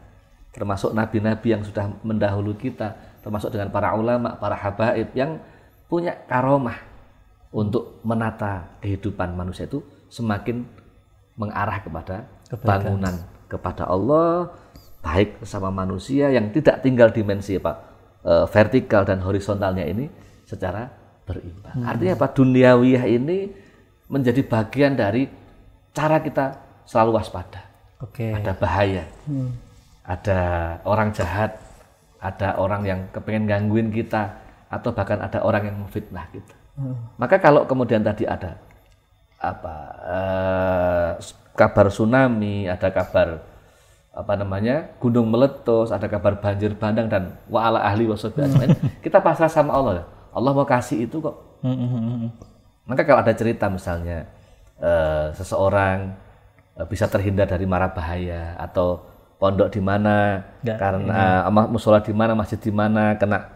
termasuk nabi-nabi yang sudah mendahului kita, termasuk dengan para ulama, para habaib yang punya karomah untuk menata kehidupan manusia itu semakin mengarah kepada bangunan kepada Allah, baik sama manusia yang tidak tinggal dimensi vertikal dan horizontalnya ini secara berimbang. Artinya apa? Duniawiyah ini menjadi bagian dari cara kita selalu waspada. Ada bahaya, ada orang jahat, ada orang yang kepengen gangguin kita, atau bahkan ada orang yang memfitnah kita. Maka kalau kemudian tadi ada kabar tsunami, ada kabar gunung meletus, ada kabar banjir bandang dan wa'ala ahli washabi ajmain, kita pasrah sama Allah. Allah mau kasih itu kok. Maka kalau ada cerita misalnya seseorang bisa terhindar dari mara bahaya, atau pondok di mana karena musola di mana, masjid di mana kena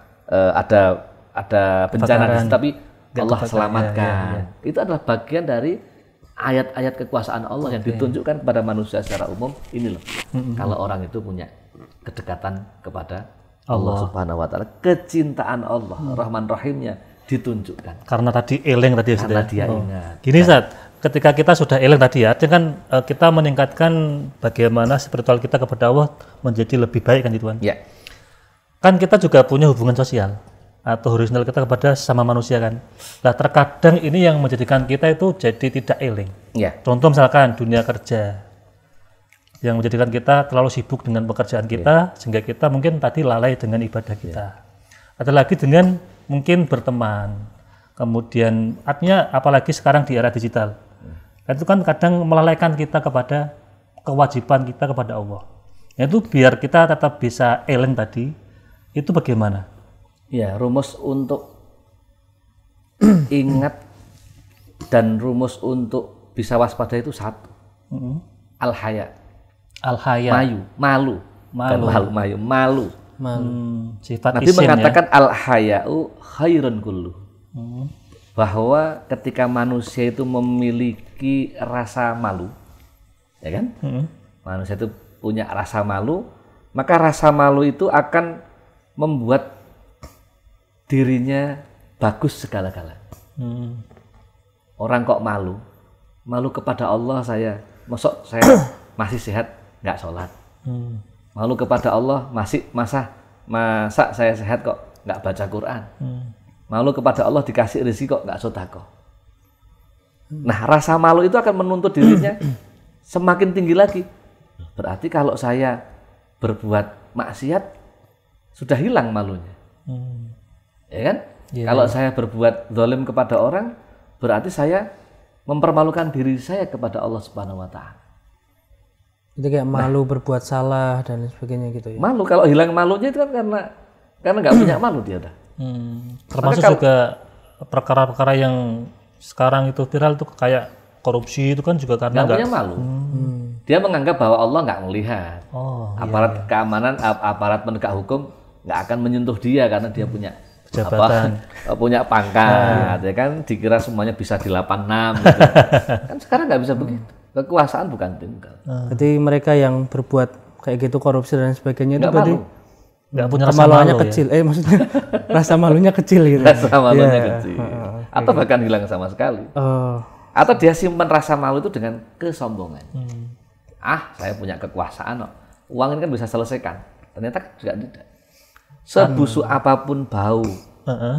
ada bencana di situ, tapi Allah selamatkan. Itu adalah bagian dari ayat-ayat kekuasaan Allah yang ditunjukkan kepada manusia secara umum. Ini loh, kalau orang itu punya kedekatan kepada Allah Subhanahu wa taala, kecintaan Allah, Rahman Rahimnya ditunjukkan. Karena tadi eling tadi ya. Karena dia ingat. Gini Ustaz, ketika kita sudah eling tadi ya, artinya kan kita meningkatkan bagaimana spiritual kita kepada Allah menjadi lebih baik kan Tuhan. Ya. Kan kita juga punya hubungan sosial atau horizontal kita kepada sama manusia kan. Nah terkadang ini yang menjadikan kita itu jadi tidak eling. Ya. Contoh misalkan dunia kerja yang menjadikan kita terlalu sibuk dengan pekerjaan kita, sehingga kita mungkin tadi lalai dengan ibadah kita. Ada lagi dengan mungkin berteman. Kemudian artinya apalagi sekarang di era digital. Itu kan kadang melalaikan kita kepada kewajiban kita kepada Allah. Itu biar kita tetap bisa eling tadi, itu bagaimana? Ya, rumus untuk ingat dan rumus untuk bisa waspada itu satu. Al-haya. Al-haya. Malu. Sifat Nabi isim, mengatakan al-haya'u khairun kullu. Bahwa ketika manusia itu memiliki rasa malu, ya kan? Manusia itu punya rasa malu, maka rasa malu itu akan membuat dirinya bagus segala-gala. Orang kok malu? Malu kepada Allah saya, masuk saya masih sehat nggak sholat. Malu kepada Allah masa saya sehat kok nggak baca Quran. Malu kepada Allah dikasih rezeki kok nggak sedekah. Nah rasa malu itu akan menuntut dirinya semakin tinggi lagi. Berarti kalau saya berbuat maksiat sudah hilang malunya. Ya kan? Kalau saya berbuat zalim kepada orang, berarti saya mempermalukan diri saya kepada Allah Subhanahu wa taala. Itu kayak malu berbuat salah dan sebagainya gitu ya. Malu, kalau hilang malunya itu kan karena nggak punya malu dia dah. Termasuk juga perkara-perkara yang sekarang itu viral tuh kayak korupsi itu kan juga karena nggak punya malu. Dia menganggap bahwa Allah nggak melihat. Aparat keamanan, aparat penegak hukum nggak akan menyentuh dia karena dia punya jabatan, punya pangkat, ya kan, dikira semuanya bisa di 86 gitu. Kan sekarang nggak bisa begitu. Kekuasaan bukan tunggal. Jadi mereka yang berbuat kayak gitu korupsi dan sebagainya itu Nggak berarti malu. nggak punya rasa kemaluannya malu kecil. Maksudnya rasa malunya kecil gitu. Rasa malunya kecil. Atau bahkan hilang sama sekali. Atau dia simpan rasa malu itu dengan kesombongan. Saya punya kekuasaan kok. Uang ini kan bisa selesaikan. Ternyata juga tidak. Sebusuk apapun bau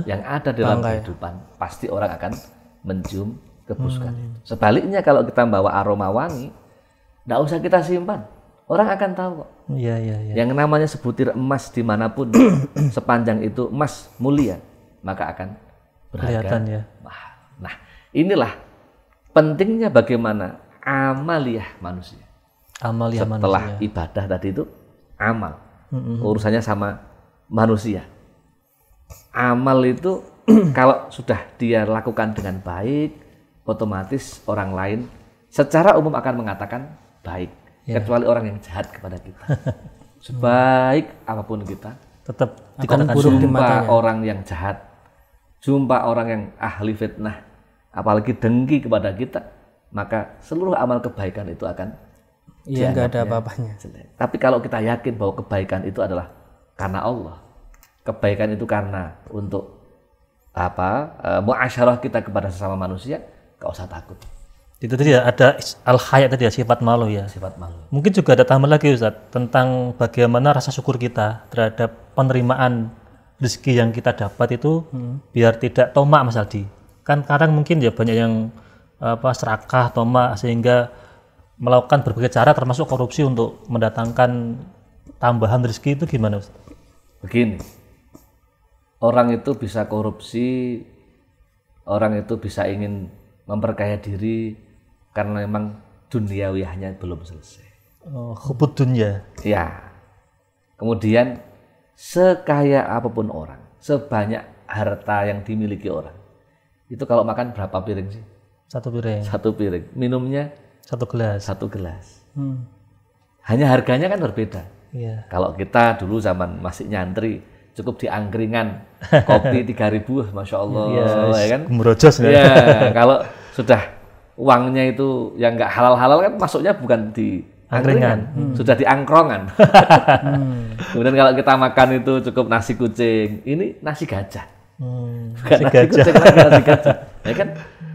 yang ada dalam kehidupan, pasti orang akan mencium kebusukan. Sebaliknya kalau kita bawa aroma wangi, nggak usah kita simpan, orang akan tahu kok. Yang namanya sebutir emas dimanapun, sepanjang itu emas mulia, maka akan berharga. Nah, inilah pentingnya bagaimana amaliyah manusia. Setelah ibadah tadi itu amal, urusannya sama manusia. Amal itu kalau sudah dia lakukan dengan baik, otomatis orang lain secara umum akan mengatakan baik, kecuali orang yang jahat kepada kita. Sebaik apapun kita, tetap dikatakan buruk di jumpa orang yang jahat, jumpa orang yang ahli fitnah, apalagi dengki kepada kita, maka seluruh amal kebaikan itu akan nggak ada apa-apanya. Tapi kalau kita yakin bahwa kebaikan itu adalah karena Allah, kebaikan itu karena untuk muasyarah kita kepada sesama manusia, gak usah takut. Itu tadi ya, ada al-haya tadi ya, sifat malu ya. Sifat malu. Mungkin juga ada tambahan lagi Ustaz tentang bagaimana rasa syukur kita terhadap penerimaan rezeki yang kita dapat itu biar tidak tomak Mas Aldi. Kan kadang mungkin ya banyak yang serakah, tomak sehingga melakukan berbagai cara termasuk korupsi untuk mendatangkan tambahan rezeki. Itu gimana Ustaz? Begini, orang itu bisa korupsi, orang itu bisa ingin memperkaya diri karena memang duniawiyahnya belum selesai. Hubud dunya. Ya. Kemudian sekaya apapun orang, sebanyak harta yang dimiliki orang, itu kalau makan berapa piring sih? 1 piring. 1 piring. Minumnya 1 gelas. 1 gelas. Hanya harganya kan berbeda. Iya. Kalau kita dulu zaman masih nyantri, cukup di angkringan kopi 3.000, masya Allah, ya kan? Merojos ya. Ya, kalau sudah uangnya itu yang nggak halal-halal kan masuknya bukan di angkringan, sudah di angkrongan. Kemudian kalau kita makan itu cukup nasi kucing, ini nasi gajah, bukan nasi kucing lagi, nasi gajah, ya kan?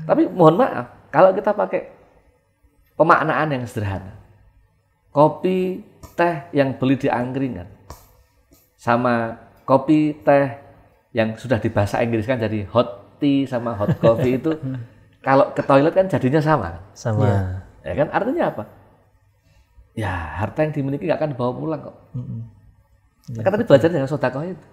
Tapi mohon maaf, kalau kita pakai pemaknaan yang sederhana, kopi teh yang beli di angkringan sama kopi teh yang sudah dibahasa Inggriskan jadi hot tea sama hot coffee itu kalau ke toilet kan jadinya sama. Sama. Ya kan? Artinya apa? Ya harta yang dimiliki nggak akan dibawa pulang kok. Kan tadi belajar dengan sedekah itu.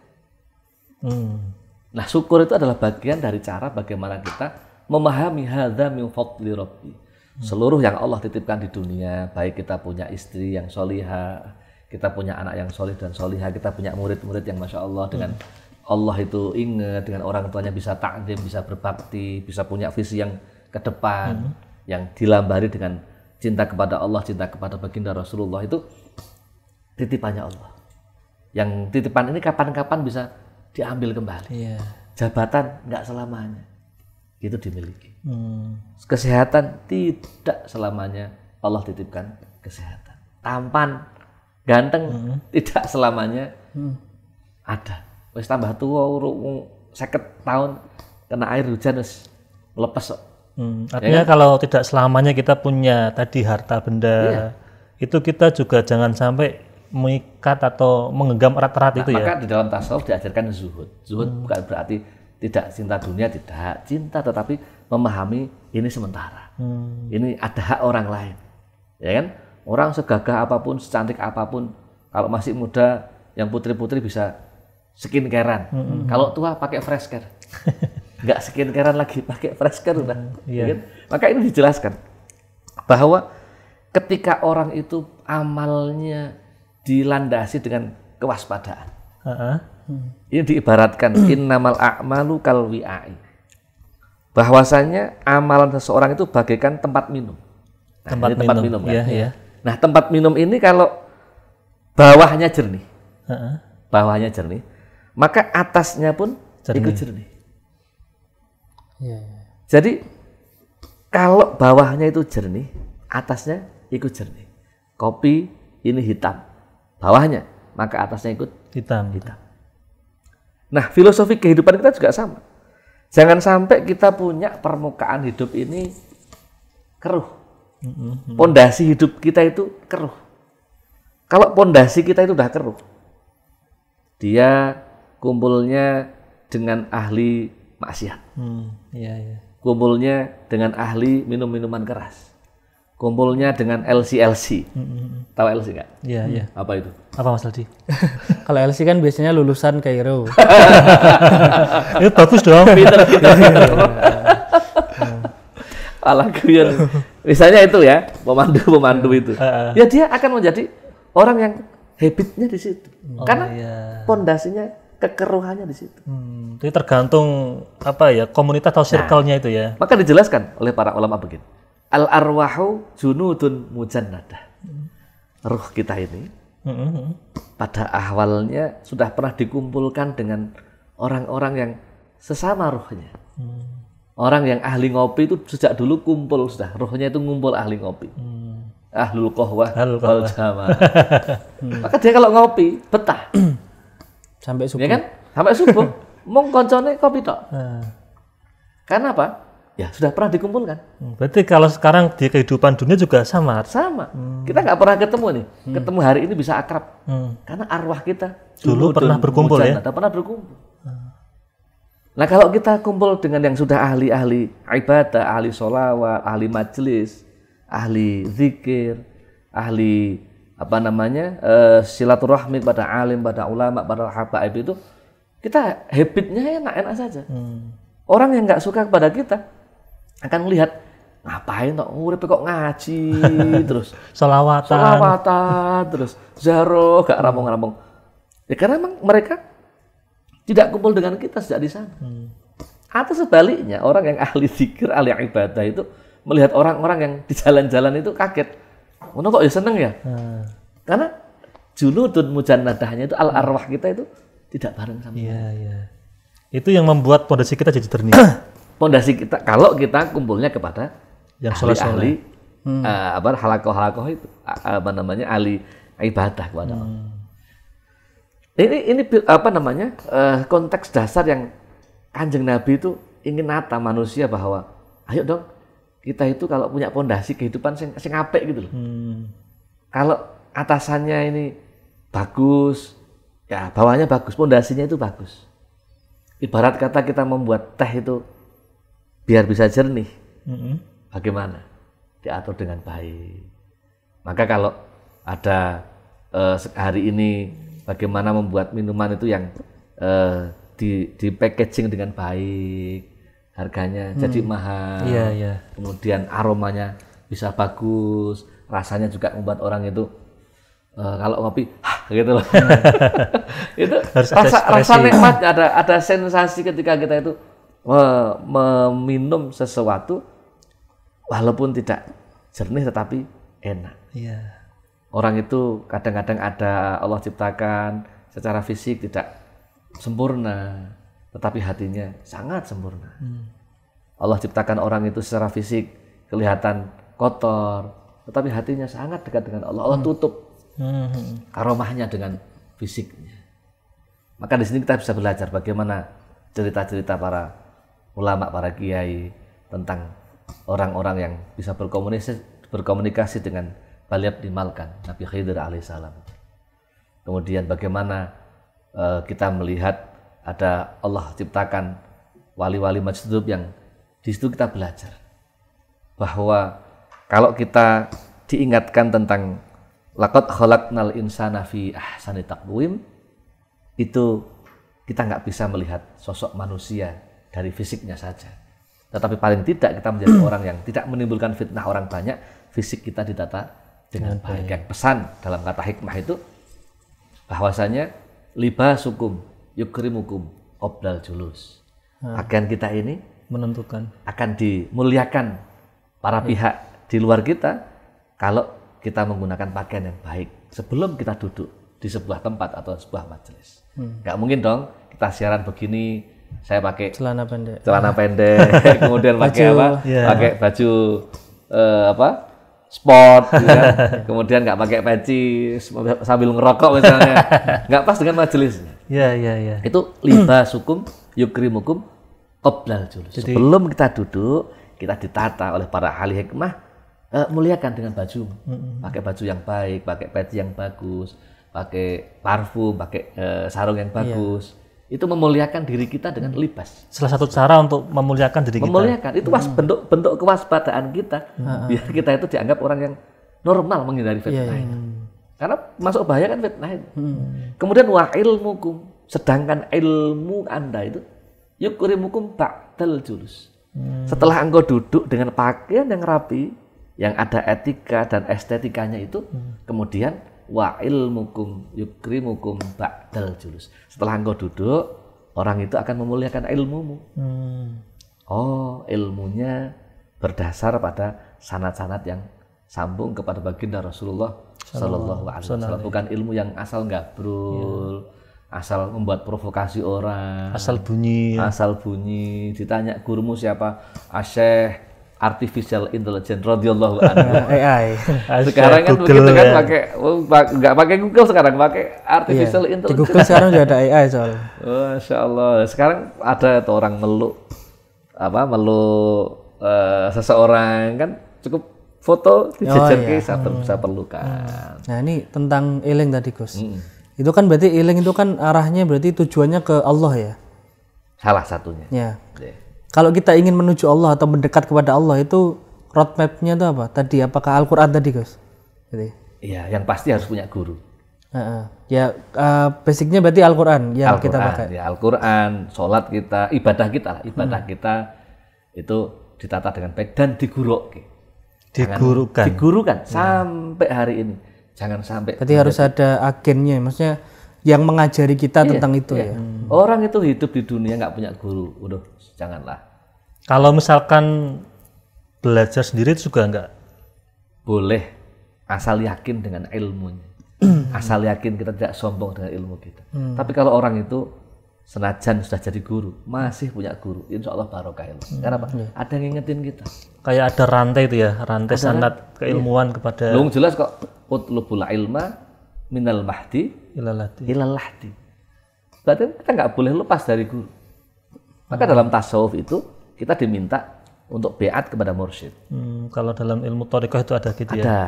Nah syukur itu adalah bagian dari cara bagaimana kita memahami hadza min fadli rabbi. Seluruh yang Allah titipkan di dunia, baik kita punya istri yang solihah, kita punya anak yang solih dan solihah, kita punya murid-murid yang masya Allah dengan Allah itu ingat, dengan orang tuanya bisa takdim, bisa berbakti, bisa punya visi yang ke depan, yang dilambari dengan cinta kepada Allah, cinta kepada baginda Rasulullah, itu titipannya Allah. Yang titipan ini kapan-kapan bisa diambil kembali. Jabatan nggak selamanya itu dimiliki. Kesehatan tidak selamanya Allah titipkan kesehatan. Tampan, ganteng tidak selamanya ada. Wis tambah tua 50 tahun kena air hujan wis melepas kok. Artinya ya kan? Kalau tidak selamanya kita punya tadi harta benda, itu kita juga jangan sampai mengikat atau menggenggam erat-erat itu ya. Maka di dalam tasawuf diajarkan zuhud. Zuhud bukan berarti tidak cinta dunia, tidak cinta, tetapi memahami ini sementara. Ini ada hak orang lain, ya kan? Orang segagah apapun, secantik apapun, kalau masih muda, yang putri-putri bisa skincarean. Kalau tua pakai fresh care, nggak skincarean lagi, pakai fresh care udah. Ya kan? Maka ini dijelaskan bahwa ketika orang itu amalnya dilandasi dengan kewaspadaan. Ini diibaratkan innamal a'malu kal wi'ai. Bahwasanya amalan seseorang itu bagaikan tempat minum. Nah, tempat minum kan? Nah, tempat minum ini kalau bawahnya jernih, maka atasnya pun ikut jernih. Jadi kalau bawahnya itu jernih, atasnya ikut jernih. Kopi ini hitam, bawahnya, maka atasnya ikut hitam. Nah, filosofi kehidupan kita juga sama. Jangan sampai kita punya permukaan hidup ini keruh. Pondasi hidup kita itu keruh. Kalau pondasi kita itu udah keruh, dia kumpulnya dengan ahli maksiat. Kumpulnya dengan ahli minum-minuman keras. Kumpulnya dengan LC. Tahu LC nggak? Iya. Apa itu? Apa Mas Aldi? Kalau LC kan biasanya lulusan Kairo. Itu bagus dong. Pinter. Alah guyon. Misalnya itu ya, pemandu itu. Ya dia akan menjadi orang yang habitnya di situ. Karena pondasinya kekeruhannya di situ. Jadi tergantung apa ya, komunitas atau circle-nya itu ya. Maka dijelaskan oleh para ulama begini. Al arwahu junudun mujannadah. Ruh kita ini pada awalnya sudah pernah dikumpulkan dengan orang-orang yang sesama ruhnya. Orang yang ahli ngopi itu sejak dulu kumpul sudah. Ruhnya itu ngumpul ahli ngopi. Ahlul qahwah wal jamaah. Maka dia kalau ngopi betah. Sampai subuh. Ya kan? Sampai subuh. Mong koncone kopi tok. Karena apa? Ya sudah pernah dikumpulkan. Berarti kalau sekarang di kehidupan dunia juga sama. Sama. Kita nggak pernah ketemu nih. Ketemu hari ini bisa akrab. Karena arwah kita Dulu pernah berkumpul ya? Pernah berkumpul. Nah kalau kita kumpul dengan yang sudah ahli-ahli ibadah, ahli sholawat, ahli majelis, ahli zikir, ahli silaturahmi pada alim, pada ulama, pada habaib itu, kita habitnya enak-enak saja. Orang yang nggak suka kepada kita akan melihat ngapain kok urip kok ngaji terus sholawatan terus zaro gak rampung-rampung. Ya karena memang mereka tidak kumpul dengan kita sejak di sana. Atau sebaliknya orang yang ahli zikir, ahli ibadah itu melihat orang-orang yang di jalan-jalan itu kaget. Ngono kok ya seneng ya? Karena junudun mujannadahnya itu al-arwah kita itu tidak bareng sama. Iya. Itu yang membuat pondasi kita jadi jernih. Pondasi kita kalau kita kumpulnya kepada yang ahli halakoh itu ahli ibadah kepada Allah. Ini konteks dasar yang Kanjeng Nabi itu ingin nata manusia bahwa ayo dong kita itu kalau punya pondasi kehidupan sing apik gitu loh. Kalau atasannya ini bagus, ya bawahnya bagus, pondasinya itu bagus. Ibarat kata kita membuat teh itu biar bisa jernih. Bagaimana? Diatur dengan baik. Maka kalau ada hari ini bagaimana membuat minuman itu yang di packaging dengan baik. Harganya jadi mahal, kemudian aromanya bisa bagus, rasanya juga membuat orang itu kalau ngopi, gitu loh. Itu rasa nikmat, ada sensasi ketika kita itu meminum sesuatu walaupun tidak jernih tetapi enak. Orang itu kadang-kadang ada Allah ciptakan secara fisik tidak sempurna, tetapi hatinya sangat sempurna. Allah ciptakan orang itu secara fisik kelihatan kotor, tetapi hatinya sangat dekat dengan Allah. Allah tutup karomahnya dengan fisiknya. Maka di sini kita bisa belajar bagaimana cerita-cerita para ulama, para kiai tentang orang-orang yang bisa berkomunikasi dengan beliau dimalkan Nabi Khidir alaihissalam. Kemudian bagaimana kita melihat ada Allah ciptakan wali-wali majdub yang di situ kita belajar bahwa kalau kita diingatkan tentang laqad khalaqnal insana fi ahsani taqwim, itu kita nggak bisa melihat sosok manusia dari fisiknya saja, tetapi paling tidak kita menjadi orang yang tidak menimbulkan fitnah orang banyak, fisik kita ditata dengan baik. Yang pesan dalam kata hikmah itu bahwasanya libasukum yukrimukum qoblal julus. Pakaian kita ini menentukan akan dimuliakan para pihak di luar kita kalau kita menggunakan pakaian yang baik sebelum kita duduk di sebuah tempat atau sebuah majelis. Nggak mungkin dong kita siaran begini saya pakai celana pendek kemudian pakai pakai baju sport gitu kan. Kemudian nggak pakai peci sambil ngerokok misalnya, nggak pas dengan majelisnya. Iya. Itu libasukum yukrimukum qoblal julus. Sebelum kita duduk, kita ditata oleh para ahli hikmah, muliakan dengan baju. Pakai baju yang baik, pakai peci yang bagus, pakai parfum, pakai sarung yang bagus. Itu memuliakan diri kita dengan libas. Salah satu cara untuk memuliakan diri kita. Memuliakan, itu bentuk kewaspadaan kita. Biar kita itu dianggap orang yang normal menghindari fitnah itu. Karena masuk bahaya kan fitnah itu. Kemudian wa ilmukum, sedangkan ilmu Anda itu yukrimukum ba'dal julus. Setelah engkau duduk dengan pakaian yang rapi, yang ada etika dan estetikanya itu, kemudian wa ilmukum yukrimukum ba'dal julus. Setelah engkau duduk, orang itu akan memuliakan ilmumu. Oh, ilmunya berdasar pada sanad-sanad yang sambung kepada baginda Rasulullah Sallallahu Alaihi Wasallam. Bukan ilmu yang asal gabrul, asal membuat provokasi orang, asal bunyi. Ditanya gurumu siapa? Asyikh Artificial Intelligence radhiyallahu anhu. AI. Sekarang kan begitu kan, nggak pakai Google sekarang, pakai Artificial Intelligence. Di Google sekarang udah ada AI soalnya. Masya Allah. Sekarang ada tuh orang meluk seseorang kan, cukup foto dijejerke saya perlukan. Nah ini tentang eling tadi Gus. Itu kan berarti eling itu kan arahnya berarti tujuannya ke Allah ya? Salah satunya. Ya. Kalau kita ingin menuju Allah atau mendekat kepada Allah itu roadmap-nya itu apa? Tadi apakah Al-Quran tadi Gus? Iya, yang pasti harus punya guru. Basicnya berarti Al-Quran yang kita pakai. Ya, Al-Quran, sholat kita, ibadah kita itu ditata dengan baik dan digurukan sampai hari ini. Jangan sampai. Berarti harus ada agennya, maksudnya yang mengajari kita tentang itu ya. Orang itu hidup di dunia nggak punya guru, udah janganlah. Kalau misalkan belajar sendiri itu juga nggak boleh, asal yakin dengan ilmunya. Asal yakin kita tidak sombong dengan ilmu kita. Tapi kalau orang itu senajan sudah jadi guru, masih punya guru, insya Allah barokah ilmu. Karena apa? Ada yang ngingetin kita. Kayak ada rantai itu ya, rantai sanad keilmuan kepada. Lu jelas kok, utlubul ilma minal mahdi ilal lahdi. Berarti kita nggak boleh lepas dari guru. Maka dalam tasawuf itu kita diminta untuk beat kepada mursyid. Kalau dalam ilmu thariqah itu ada gitu ya. Ada.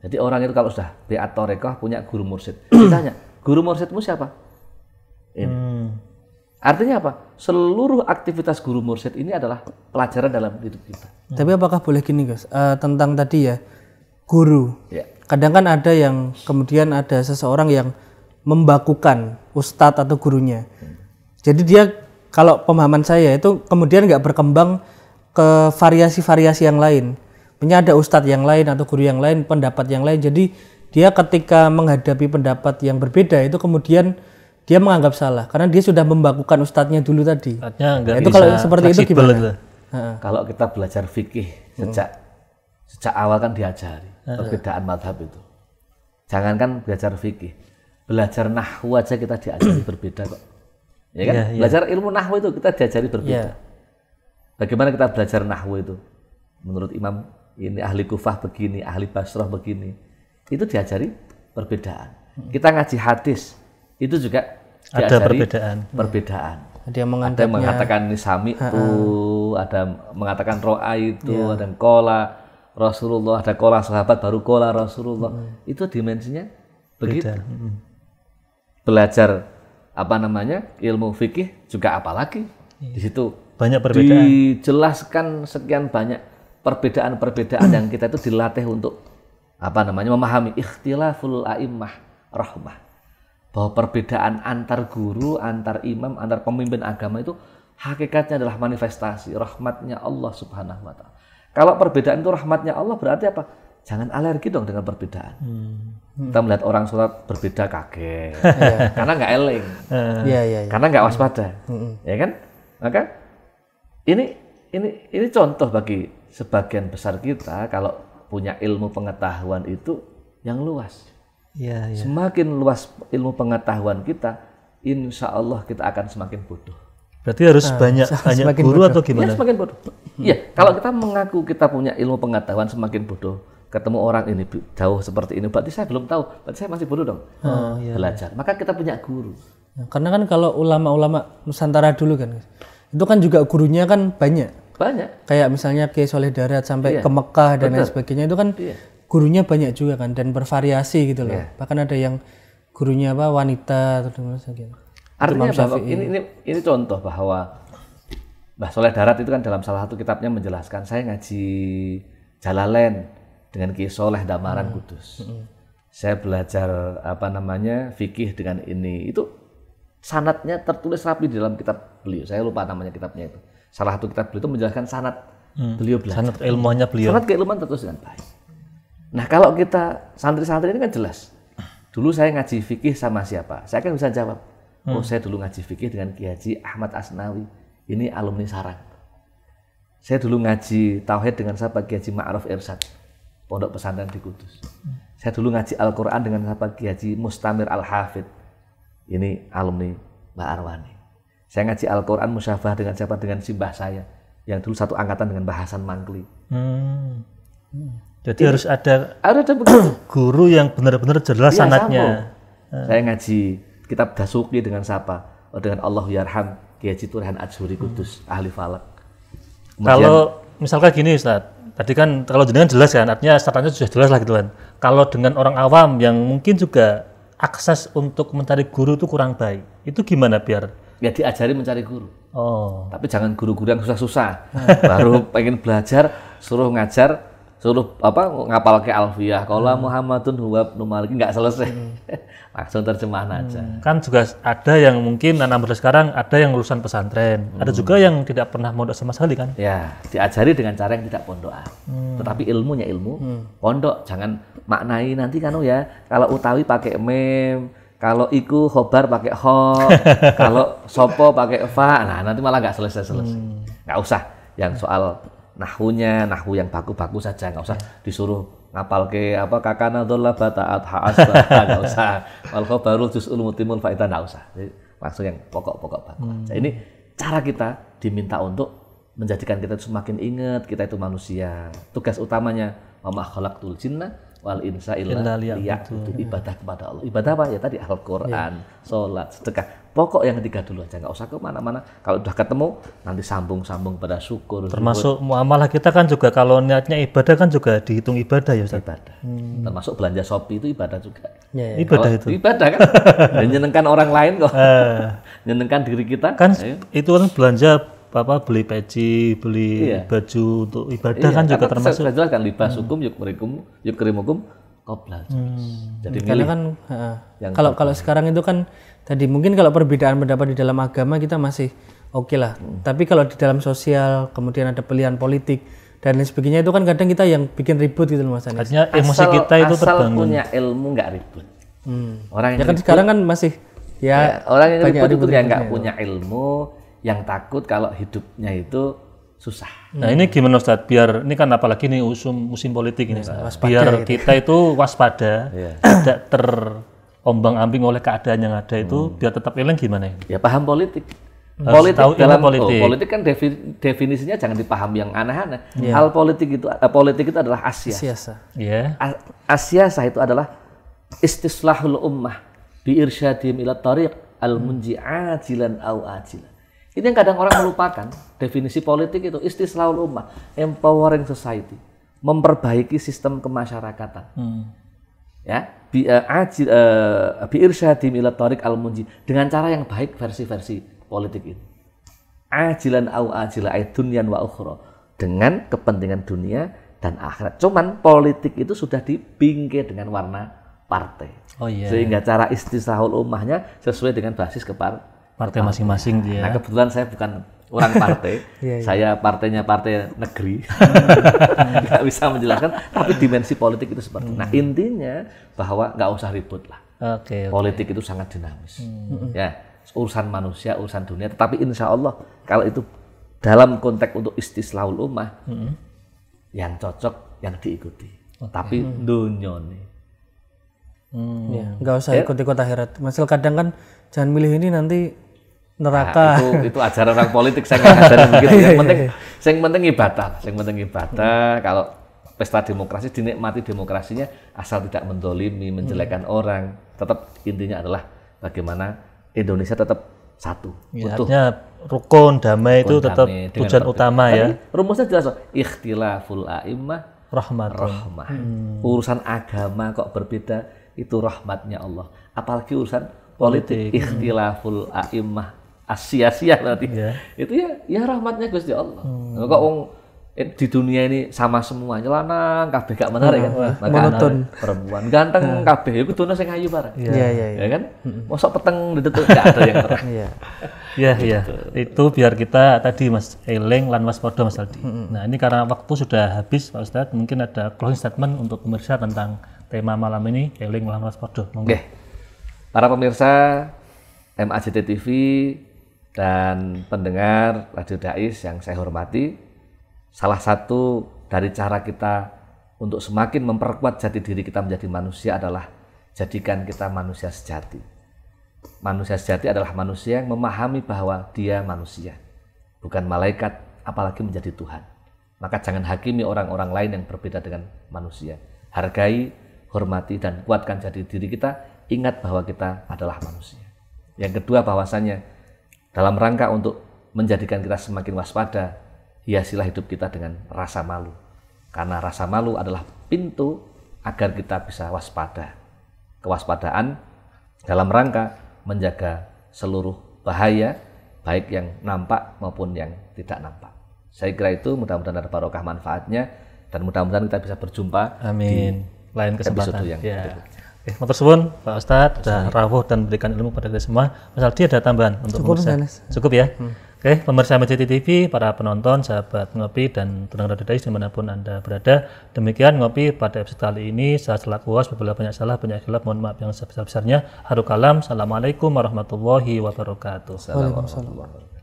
Jadi orang itu kalau sudah beat thariqah punya guru mursyid, ditanya, guru mursyidmu siapa? Artinya apa? Seluruh aktivitas guru mursyid ini adalah pelajaran dalam hidup kita. Tapi apakah boleh gini Gus, tentang tadi ya guru. Kadang kan ada yang kemudian ada seseorang yang membakukan ustadz atau gurunya. Jadi dia kalau pemahaman saya itu kemudian nggak berkembang ke variasi-variasi yang lain. Punya ada ustadz yang lain atau guru yang lain, pendapat yang lain. Jadi dia ketika menghadapi pendapat yang berbeda itu kemudian dia menganggap salah karena dia sudah membakunya ustadznya dulu tadi. Itu kalau seperti itu gimana? Kalau kita belajar fikih sejak awal kan diajari perbedaan mazhab itu. Jangankan belajar fikih, belajar nahwu aja kita diajari berbeda kok. Ya kan? Belajar ilmu nahwu itu kita diajari berbeda. Bagaimana kita belajar nahwu itu? Menurut Imam ini ahli Kufah begini, ahli Basrah begini. Itu diajari perbedaan. Kita ngaji hadis itu juga diajari perbedaan. Ada yang mengatakan nisami itu, ada mengatakan ro'a itu, ada yang kola Rasulullah, ada kola sahabat baru kola Rasulullah. Itu dimensinya begitu. Belajar ilmu fikih juga apalagi di situ banyak perbedaan. Dijelaskan sekian banyak perbedaan-perbedaan yang kita itu dilatih untuk memahami ikhtilaful a'immah rahmah. Bahwa perbedaan antar guru, antar imam, antar pemimpin agama itu hakikatnya adalah manifestasi rahmatnya Allah Subhanahu wa Ta'ala. Kalau perbedaan itu rahmatnya Allah berarti apa? Jangan alergi dong dengan perbedaan. Kita melihat orang sholat berbeda kaget, karena nggak eling, karena nggak waspada, ya kan? Maka ini contoh bagi sebagian besar kita kalau punya ilmu pengetahuan itu yang luas. Semakin luas ilmu pengetahuan kita, insya Allah kita akan semakin bodoh. Berarti harus banyak guru bodoh. Atau gimana? Ya, semakin bodoh. Iya, kalau kita mengaku kita punya ilmu pengetahuan semakin bodoh, ketemu orang ini jauh seperti ini, berarti saya belum tahu, berarti saya masih bodoh dong. Belajar. Maka kita punya guru. Karena kan kalau ulama-ulama Nusantara dulu kan, itu kan juga gurunya kan banyak. Kayak misalnya Kiai Soleh Darat sampai ke Mekah dan lain sebagainya itu kan gurunya banyak juga kan dan bervariasi gitu loh. Bahkan ada yang gurunya wanita atau sebagainya. Artinya bahwa ini contoh bahwa Mbah Soleh Darat itu kan dalam salah satu kitabnya menjelaskan, saya ngaji Jalalain dengan Kiai Soleh Damaran Kudus. Saya belajar fikih dengan ini. Itu sanadnya tertulis rapi di dalam kitab beliau. Saya lupa namanya kitabnya itu. Salah satu kitab beliau itu menjelaskan sanad beliau belajar. Sanad keilmuannya beliau. Sanad keilmuan tertulis dengan baik. Nah, kalau kita santri-santri ini kan jelas. dulu saya ngaji fikih sama siapa? Saya kan bisa jawab. Oh, saya dulu ngaji fikih dengan Ki Haji Ahmad Asnawi. Ini alumni Sarang. Saya dulu ngaji tauhid dengan siapa? Ki Haji Ma'ruf Irsyad, Pondok Pesantren di Kudus. Saya dulu ngaji Al-Quran dengan siapa? Ki Haji Mustamir Al-Hafid. Ini alumni Mbak Arwani. Saya ngaji Al-Quran musyafah dengan siapa? Dengan simbah saya, yang dulu satu angkatan dengan Mbah Hasan Mangkli. Jadi harus ada guru yang benar-benar jelas sanadnya. Saya ngaji kitab Dasuki dengan siapa? Dengan Allah Yarham Ki Haji Turhan Adjuri Kudus, ahli falak. Kalau misalkan gini Ustaz, tadi kan kalau jenengan jelas kan, artinya startnya sudah jelas lah gitu kan. Kalau dengan orang awam yang mungkin juga akses untuk mencari guru itu kurang baik, itu gimana biar? Ya diajari mencari guru. Oh. Tapi jangan guru-guru yang susah-susah. Baru pengen belajar, suruh ngajar, suruh ngapal ke Alfiyah. Qala Muhammadun huwa ibnu Malik, nggak selesai. Langsung terjemahan aja. Kan juga ada yang mungkin anak muda sekarang ada yang lulusan pesantren, ada juga yang tidak pernah mondok sama sekali kan? Ya, diajari dengan cara yang tidak pondokan. Tetapi ilmunya ilmu pondok, jangan maknai nanti kan ya. Kalau utawi pakai mem, kalau iku khobar pakai ho, kalau sopo pakai fa. Nah, nanti malah nggak selesai-selesai. Nggak usah yang soal nahwunya, nahwu yang baku-baku saja, nggak usah disuruh ngapal ke kakana dholla bata'at ha'asba, nggak usah. Wal khobarul juz'ul mutimul fa'idah, nggak usah. Jadi, langsung yang pokok-pokok baku. Nah, ini cara kita diminta untuk menjadikan kita itu semakin ingat kita itu manusia. Tugas utamanya wa ma khalaqtul jinna wal insa illa liya'budun, ibadah kepada Allah. Ibadah apa? Ya tadi Al-Quran, sholat, sedekah. Pokok yang ketiga dulu aja, nggak usah kemana-mana. Kalau udah ketemu, nanti sambung-sambung pada syukur. Termasuk muamalah kita kan juga, kalau niatnya ibadah kan juga dihitung ibadah ya Ustaz? Ibadah. Termasuk belanja Shopee itu ibadah juga. Ibadah itu? Ibadah kan. Menyenangkan orang lain kok. Menyenangkan diri kita. Kan itu kan belanja beli peci, beli baju untuk ibadah kan juga termasuk. Saya jelaskan libas hukum yuk kerimukum qoblal. Jadi karena kan kalau sekarang itu kan tadi mungkin kalau perbedaan pendapat di dalam agama kita masih oke lah. Tapi kalau di dalam sosial kemudian ada pilihan politik dan lain sebagainya, itu kan kadang kita yang bikin ribut gitu loh Mas Anies. Artinya emosi kita itu terbangun. Asal punya ilmu nggak ribut. Orang yang ya kan ribut, sekarang kan masih orang yang ribut itu yang nggak punya ilmu, yang takut kalau hidupnya itu susah. Nah ini gimana Ustaz? Biar ini kan apalagi nih musim politik ini, biar kita itu waspada, tidak terombang-ambing oleh keadaan yang ada itu, biar tetap eling gimana ini? Ya paham politik. Politik kan definisinya jangan dipahami yang aneh-aneh. Hal politik itu adalah asyasa. Asyasa itu adalah istislahul ummah bi irsyadihim ila tariq al-munji ajilan au ajilan. Ini yang kadang orang melupakan. Definisi politik itu istislahul ummah, empowering society, memperbaiki sistem kemasyarakatan. Ya, bi irsyadihim ila tariq al-munji, dengan cara yang baik, versi-versi politik itu. Ajilan au ajilan ay dunyan wa ukhra, dengan kepentingan dunia dan akhirat. Cuman politik itu sudah dibingkai dengan warna partai. Sehingga cara istislahul ummahnya sesuai dengan basis partai masing-masing dia. Nah, kebetulan saya bukan orang partai, saya partainya partai negeri, nggak bisa menjelaskan. Tapi dimensi politik itu seperti. Nah intinya bahwa nggak usah ribut lah. Politik itu sangat dinamis. Ya, urusan manusia, urusan dunia. Tetapi insya Allah kalau itu dalam konteks untuk istislahul ummah, yang cocok, yang diikuti. Tapi dunia nih. Nggak usah ikut-ikut akhirat. Masih kadang kan jangan milih ini nanti neraka. Nah, itu ajaran orang politik, saya nggak ajaran begitu. Yang penting ibadah. Kalau pesta demokrasi, dinikmati demokrasinya asal tidak mendolimi, menjelekkan orang. Tetap intinya adalah bagaimana Indonesia tetap satu. Artinya rukun, damai itu tetap tujuan utama ya. Rumusnya jelas, ikhtilaful a'immah rahmah. Urusan agama kok berbeda, itu rahmatnya Allah. Apalagi urusan politik. Ikhtilaful a'immah sia-sia berarti. Itu ya rahmatnya Gusti Allah. Kok di dunia ini sama semuanya, lanang kabeh gak menarik kan. Monoton. Perempuan ganteng kabeh iku dono sing ayu bareng. Ya kan? Mosok peteng dedet gak ada yang terang. Iya. Itu biar kita tadi Mas eling lan waspada Mas Aldi. Nah, ini karena waktu sudah habis Pak Ustadz, mungkin ada closing statement untuk pemirsa tentang tema malam ini eling lan waspada. Oke. Para pemirsa MAJT TV dan pendengar Radio Dais yang saya hormati, salah satu dari cara kita untuk semakin memperkuat jati diri kita menjadi manusia adalah jadikan kita manusia sejati. Manusia sejati adalah manusia yang memahami bahwa dia manusia, bukan malaikat, apalagi menjadi Tuhan. Maka jangan hakimi orang-orang lain yang berbeda dengan manusia. Hargai, hormati, dan kuatkan jati diri kita. Ingat bahwa kita adalah manusia. Yang kedua, bahwasanya dalam rangka untuk menjadikan kita semakin waspada, hiasilah hidup kita dengan rasa malu. Karena rasa malu adalah pintu agar kita bisa waspada. Kewaspadaan dalam rangka menjaga seluruh bahaya, baik yang nampak maupun yang tidak nampak. Saya kira itu, mudah-mudahan ada barokah manfaatnya, dan mudah-mudahan kita bisa berjumpa Amin. di Lain kesempatan episode yang berikutnya. Matur suwun Pak Ustadz, sudah rawuh dan berikan ilmu pada kita semua. Mas Aldi ada tambahan untuk pemirsa? Cukup ya? Oke, pemirsa MAJT TV, para penonton, sahabat ngopi, dan pendengar Radio Dais dimanapun Anda berada. Demikian ngopi pada episode kali ini. Saya selaku host, apabila banyak salah, banyak khilaf, mohon maaf yang sebesar-besarnya. Haru kalam, assalamualaikum warahmatullahi wabarakatuh. Waalaikumsalam warahmatullahi wabarakatuh.